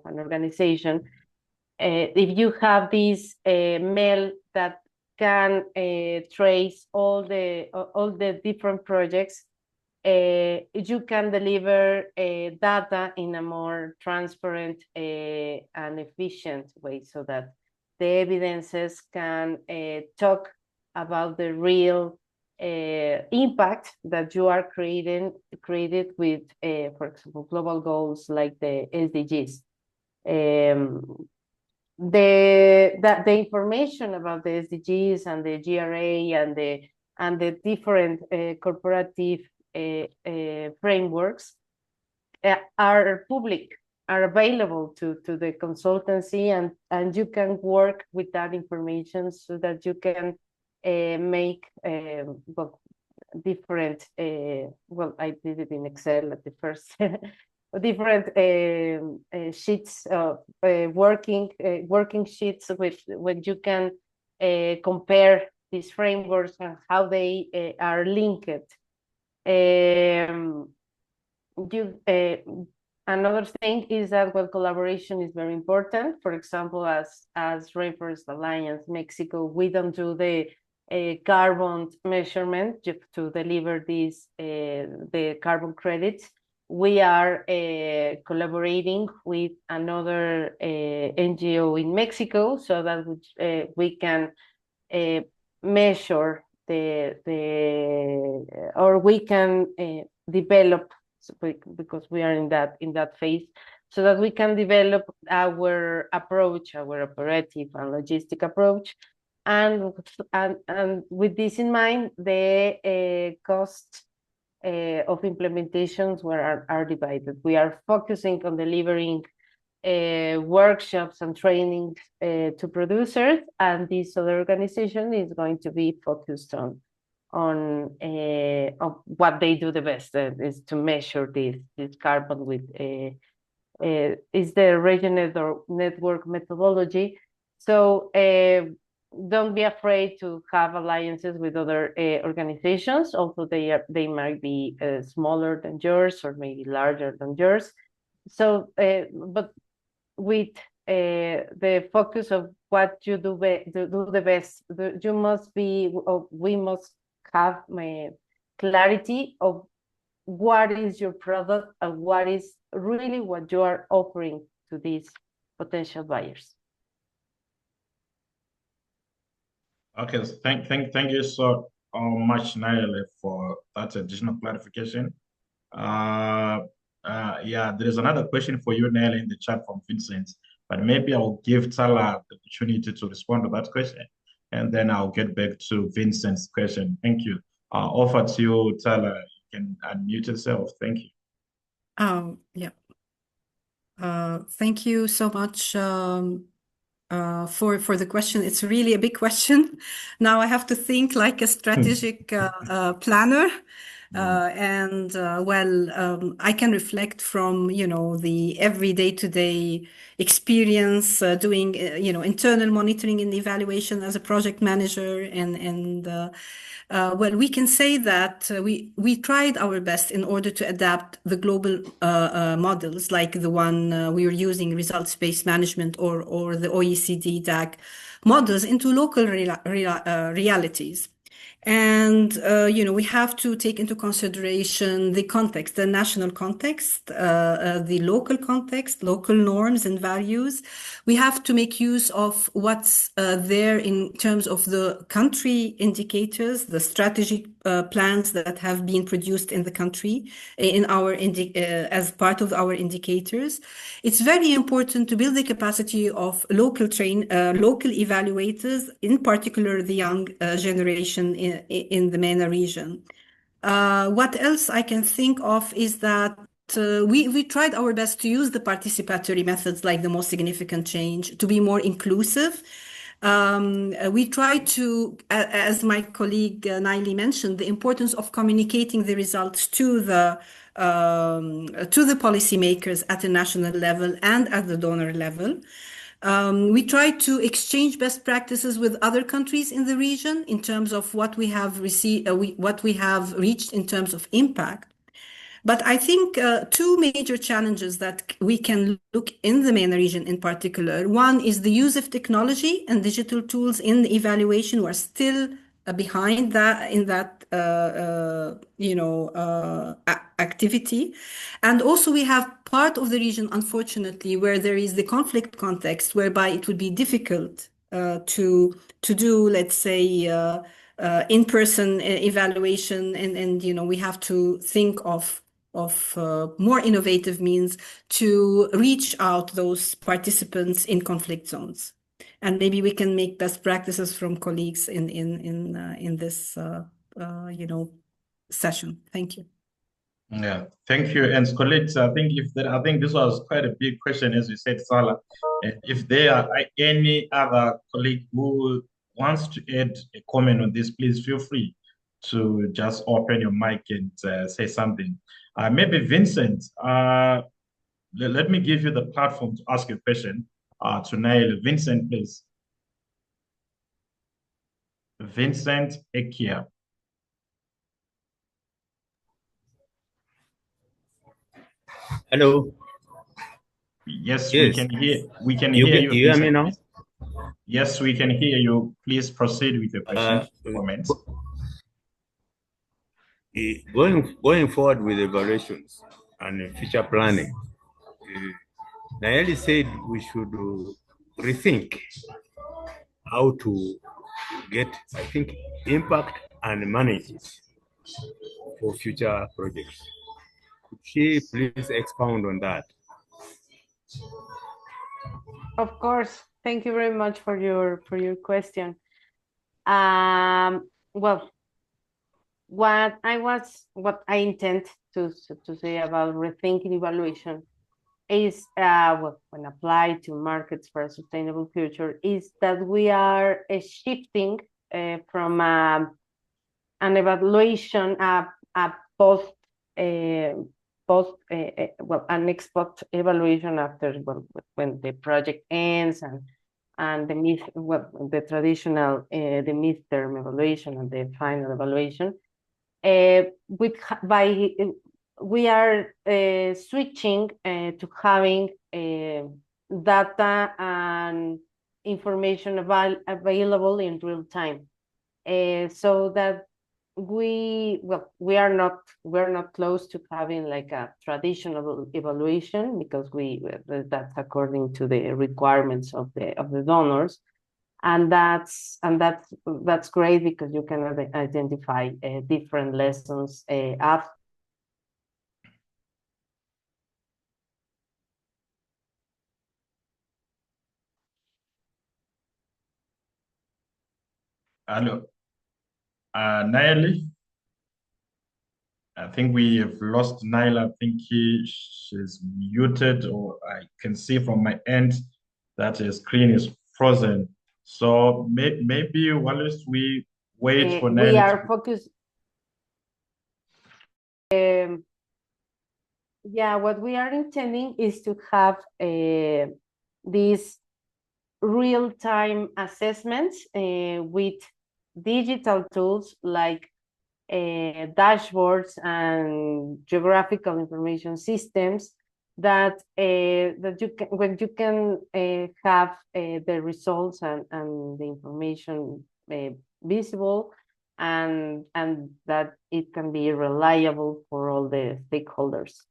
organization, if you have this MEL that can trace all the different projects, you can deliver data in a more transparent and efficient way, so that the evidences can talk about the real impact that you are created with, for example, global goals like the SDGs. The information about the SDGs and the GRA and the different corporative frameworks are public, are available to the consultancy, and you can work with that information so that you can make different, well, I did it in Excel at the first, different sheets of working sheets when you can compare these frameworks and how they are linked. Another thing is that, well, collaboration is very important. For example, as Rainforest Alliance Mexico, we don't do the carbon measurement to deliver these the carbon credits. We are collaborating with another NGO in Mexico, so that we can measure or we can develop, because we are in that phase, so that we can develop our approach, our operative and logistic approach. And with this in mind, the cost of implementations are divided. We are focusing on delivering workshops and trainings to producers, and this other organization is going to be focused on what they do the best, is to measure this carbon with is the regional network methodology. So don't be afraid to have alliances with other organizations, although they might be smaller than yours or maybe larger than yours. So, but with the focus of what you do the best, you must be, we must have clarity of what is your product and what is really what you are offering to these potential buyers. Okay, thank you so much, Naile, for that additional clarification. Yeah, there is another question for you, Naile, in the chat from Vincent, but maybe I'll give Tala the opportunity to respond to that question, and then I'll get back to Vincent's question. Thank you. Over to you, Tala. You can unmute yourself. Thank you. Yeah. Thank you so much for the question. It's really a big question. Now I have to think like a strategic planner. I can reflect from, the everyday to-day experience doing, internal monitoring and evaluation as a project manager. We can say that we tried our best in order to adapt the global models, like the one we were using, results-based management, or the OECD DAG models, into local realities. And, we have to take into consideration the context, the national context, the local context, local norms and values. We have to make use of what's there in terms of the country indicators, the strategic plans that have been produced in the country in our as part of our indicators. It's very important to build the capacity of local evaluators, in particular the young generation in the MENA region. What else I can think of is that we tried our best to use the participatory methods like the most significant change to be more inclusive. We try to, as my colleague Naili mentioned, the importance of communicating the results to the policymakers at a national level and at the donor level. We try to exchange best practices with other countries in the region in terms of what we have received, what we have reached in terms of impact. But I think two major challenges that we can look in the MENA region in particular. One is the use of technology and digital tools in the evaluation. We're still behind that in that activity. And also we have part of the region, unfortunately, where there is the conflict context, whereby it would be difficult to do, let's say, in-person evaluation, and we have to think of more innovative means to reach out those participants in conflict zones. And maybe we can make best practices from colleagues in this session. Thank you. Yeah, thank you. And colleagues, I think this was quite a big question, as you said, Salah. If there are any other colleague who wants to add a comment on this, please feel free to just open your mic and say something. Maybe Vincent, let me give you the platform to ask a question to Nail. Vincent, please. Vincent Ekia. Hello. Yes, we can hear. We can hear you. You hear me now? Yes, we can hear you. Please proceed with your questions, comments. Going forward with evaluations and future planning, Nayeli said we should rethink how to get, I think, impact and manage it for future projects. Could she please expound on that? Of course. Thank you very much for your question. Well, what I intend to say about rethinking evaluation is when applied to markets for a sustainable future, is that we are shifting from an evaluation, an ex post evaluation after when the project ends, and the traditional the midterm evaluation and the final evaluation. We are switching to having data and information available in real time, so that we're not close to having like a traditional evaluation, because that's according to the requirements of the donors. And that's great, because you can identify different lessons after. Hello, Naili. I think we have lost Naila. I think she's muted, or I can see from my end that her screen is frozen. So maybe whilst we wait for Naila. We are focused. Yeah, what we are intending is to have these real-time assessments with digital tools like dashboards and geographical information systems that you can have the results and the information visible, and that it can be reliable for all the stakeholders.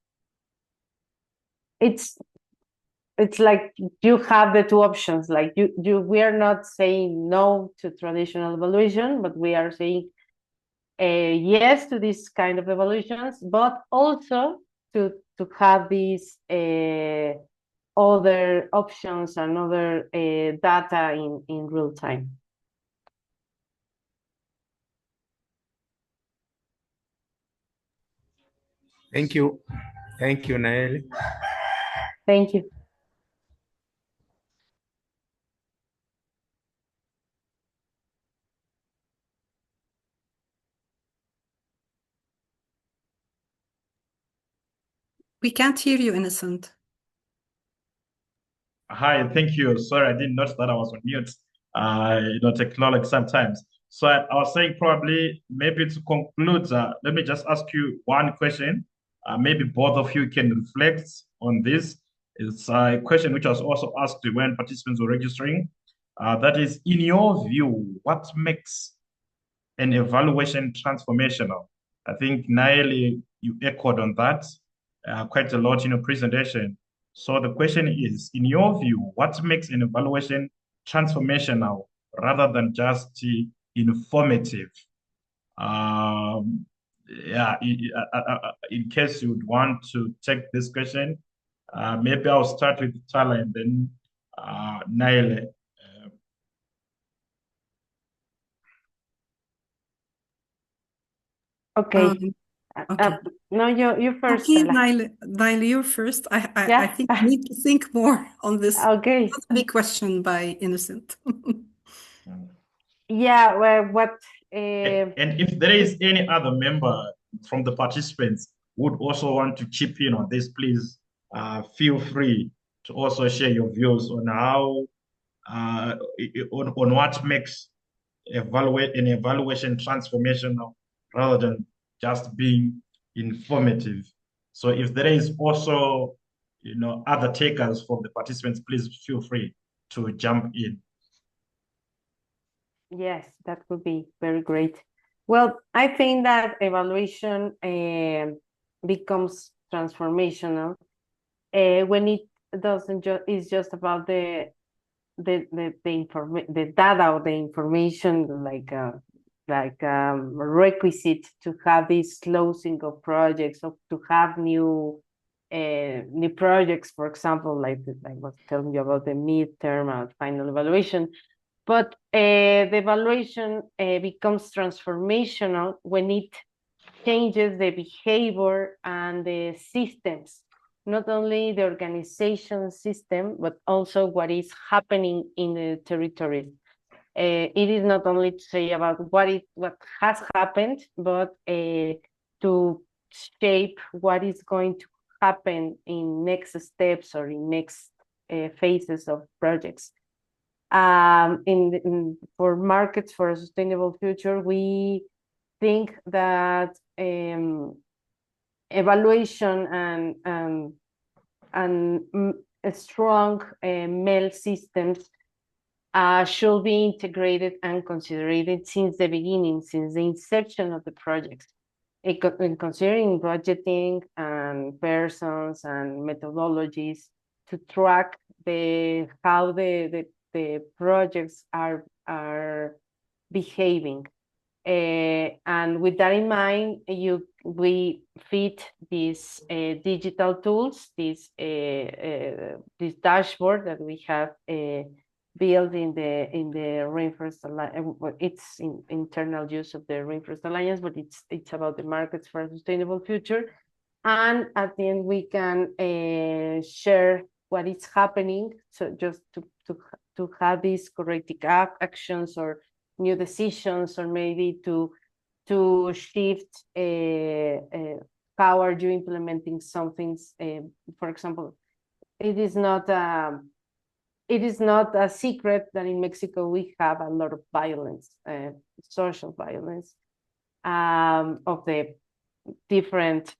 It's like you have the two options. Like we are not saying no to traditional evaluation, but we are saying yes to this kind of evaluations, but also to have these other options and other data in real time. Thank you. Thank you, Naeli. Thank you. We can't hear you, Innocent. Hi, thank you. Sorry, I didn't notice that I was on mute. Technology sometimes. So I was saying, probably maybe to conclude, let me just ask you one question. Maybe both of you can reflect on this. It's a question which was also asked when participants were registering. That is, in your view, what makes an evaluation transformational? I think, Naeli, you echoed on that quite a lot in your presentation. So the question is, in your view, what makes an evaluation transformational rather than just informative? In case you'd want to take this question, maybe I'll start with Tala and then Naile. Okay. Okay. No, you first. Please, Naila, you first. I think we need to think more on this. Okay. That's a big question by Innocent. Yeah, well, what... And if there is any other member from the participants who would also want to chip in on this, please feel free to also share your views on how, on what makes an evaluation transformational rather than just being informative. So if there is also, other takers from the participants, please feel free to jump in. Yes, that would be very great. Well, I think that evaluation becomes transformational when it is just about the the data or the information requisite to have this closing of projects, or to have new projects, for example, like I was telling you about the midterm and final evaluation. But the evaluation becomes transformational when it changes the behavior and the systems, not only the organization system, but also what is happening in the territory. It is not only to say about what has happened, but to shape what is going to happen in next steps or in next phases of projects. For markets for a sustainable future, we think that evaluation and strong MEL systems should be integrated and considered since the beginning, since the inception of the projects, in considering budgeting and persons and methodologies to track how the projects are behaving. And with that in mind, we feed these digital tools, this dashboard that we have built in the Rainforest Alliance. It's in internal use of the Rainforest Alliance, but it's about the markets for a sustainable future. And at the end, we can share what is happening, so just to have these corrective actions or new decisions, or maybe to shift how are you implementing some things. For example, it is not a secret that in Mexico we have a lot of violence, social violence, of the different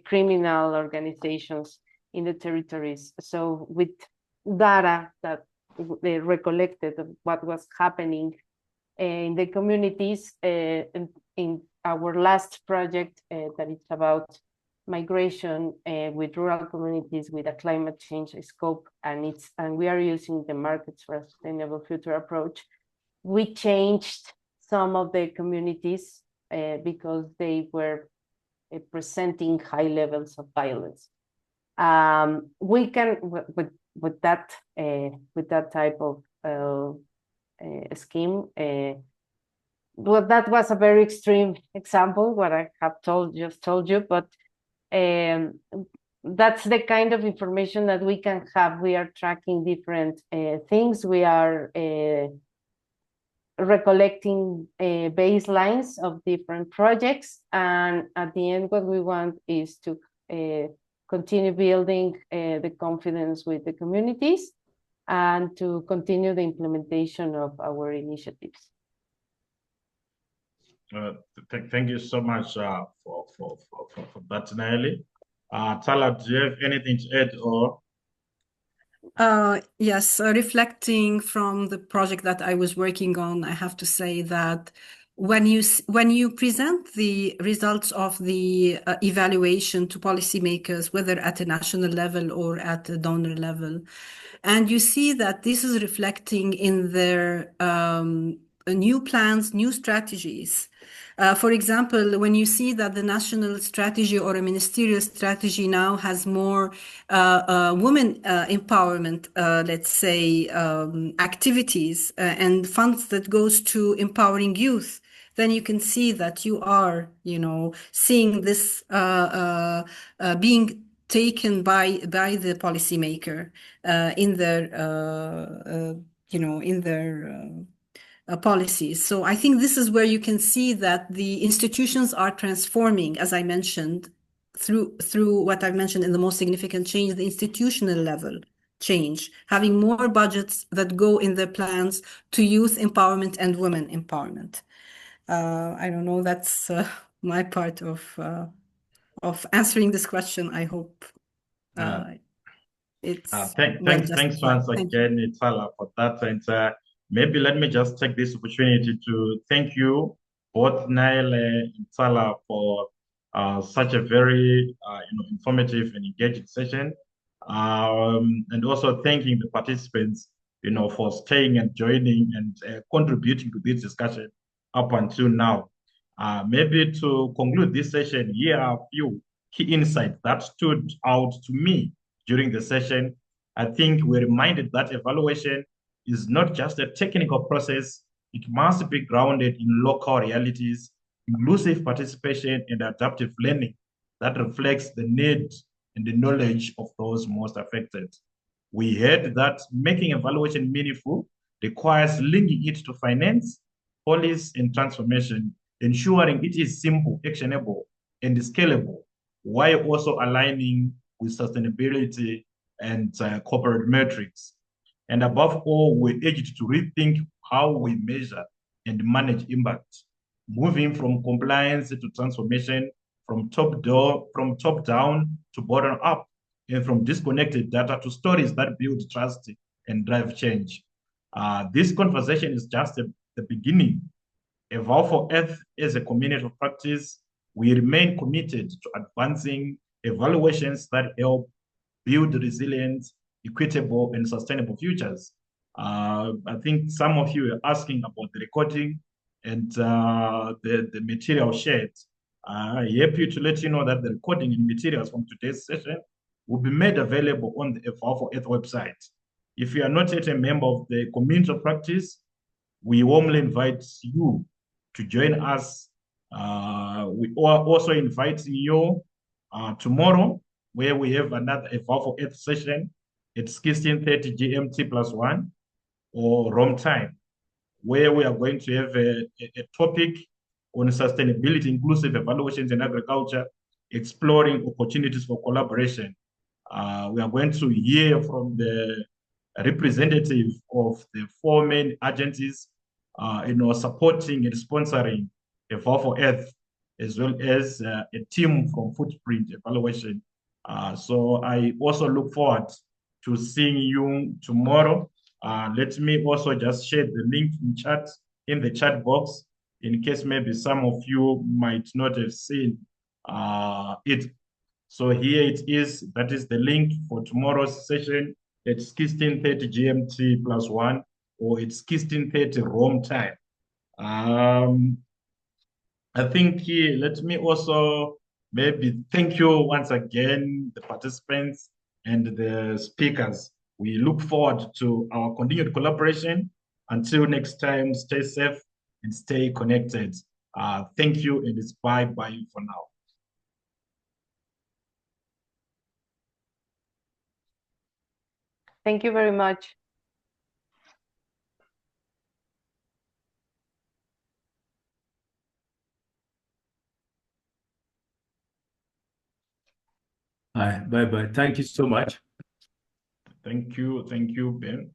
criminal organizations in the territories. So with data that they recollected of what was happening in the communities, in our last project that is about migration with rural communities with a climate change scope, and we are using the markets for a sustainable future approach. We changed some of the communities because they were presenting high levels of violence. We can with that type of scheme. Well, that was a very extreme example, what I have just told you, but that's the kind of information that we can have. We are tracking different things. We are recollecting baselines of different projects, and at the end, what we want is to continue building the confidence with the communities and to continue the implementation of our initiatives. Thank you so much for that, Nelly. Tala, do you have anything to add or? Yes, reflecting from the project that I was working on, I have to say that when you present the results of the evaluation to policymakers, whether at a national level or at a donor level, and you see that this is reflecting in their new plans, new strategies. For example, when you see that the national strategy or a ministerial strategy now has more women empowerment, let's say, activities and funds that goes to empowering youth, then you can see that you are, seeing this being taken by the policymaker in their, in their policies. So I think this is where you can see that the institutions are transforming, as I mentioned, through what I've mentioned in the most significant change, the institutional level change, having more budgets that go in their plans to youth empowerment and women empowerment. I don't know, that's my part of answering this question. I hope it's thanks once again, Itala, for that. And maybe let me just take this opportunity to thank you, both Nail and Itala, for such a very informative and engaging session. And also thanking the participants, for staying and joining and contributing to this discussion up until now. Maybe to conclude this session, here are a few key insights that stood out to me during the session. I think we're reminded that evaluation is not just a technical process. It must be grounded in local realities, inclusive participation, and adaptive learning that reflects the need and the knowledge of those most affected. We heard that making evaluation meaningful requires linking it to finance, policy, and transformation, ensuring it is simple, actionable, and scalable, while also aligning with sustainability and corporate metrics. And above all, we urge to rethink how we measure and manage impact, moving from compliance to transformation, from top down to bottom up, and from disconnected data to stories that build trust and drive change. This conversation is just the beginning. EvalforEarth as a community of practice, we remain committed to advancing evaluations that help build resilient, equitable, and sustainable futures. I think some of you are asking about the recording and the material shared. Happy to let you know that the recording and materials from today's session will be made available on the EvalforEarth website. If you are not yet a member of the community of practice, we warmly invite you to join us. We are also inviting you tomorrow, where we have another EvalforEarth session at 16:30 GMT +1 or Rome time, where we are going to have a topic on sustainability, inclusive evaluations in agriculture, exploring opportunities for collaboration. We are going to hear from the representative of the 4 main agencies, supporting and sponsoring EvalforEarth, as well as a team from Footprint Evaluation. So I also look forward to seeing you tomorrow. Let me also just share the link in the chat box, in case maybe some of you might not have seen it. So here it is. That is the link for tomorrow's session. It's 16:30 GMT +1, or it's 16:30 Rome time. I think let me also maybe thank you once again, the participants and the speakers. We look forward to our continued collaboration. Until next time, stay safe and stay connected. Thank you, and it's bye-bye for now. Thank you very much. Bye-bye. Thank you so much. Thank you, Ben.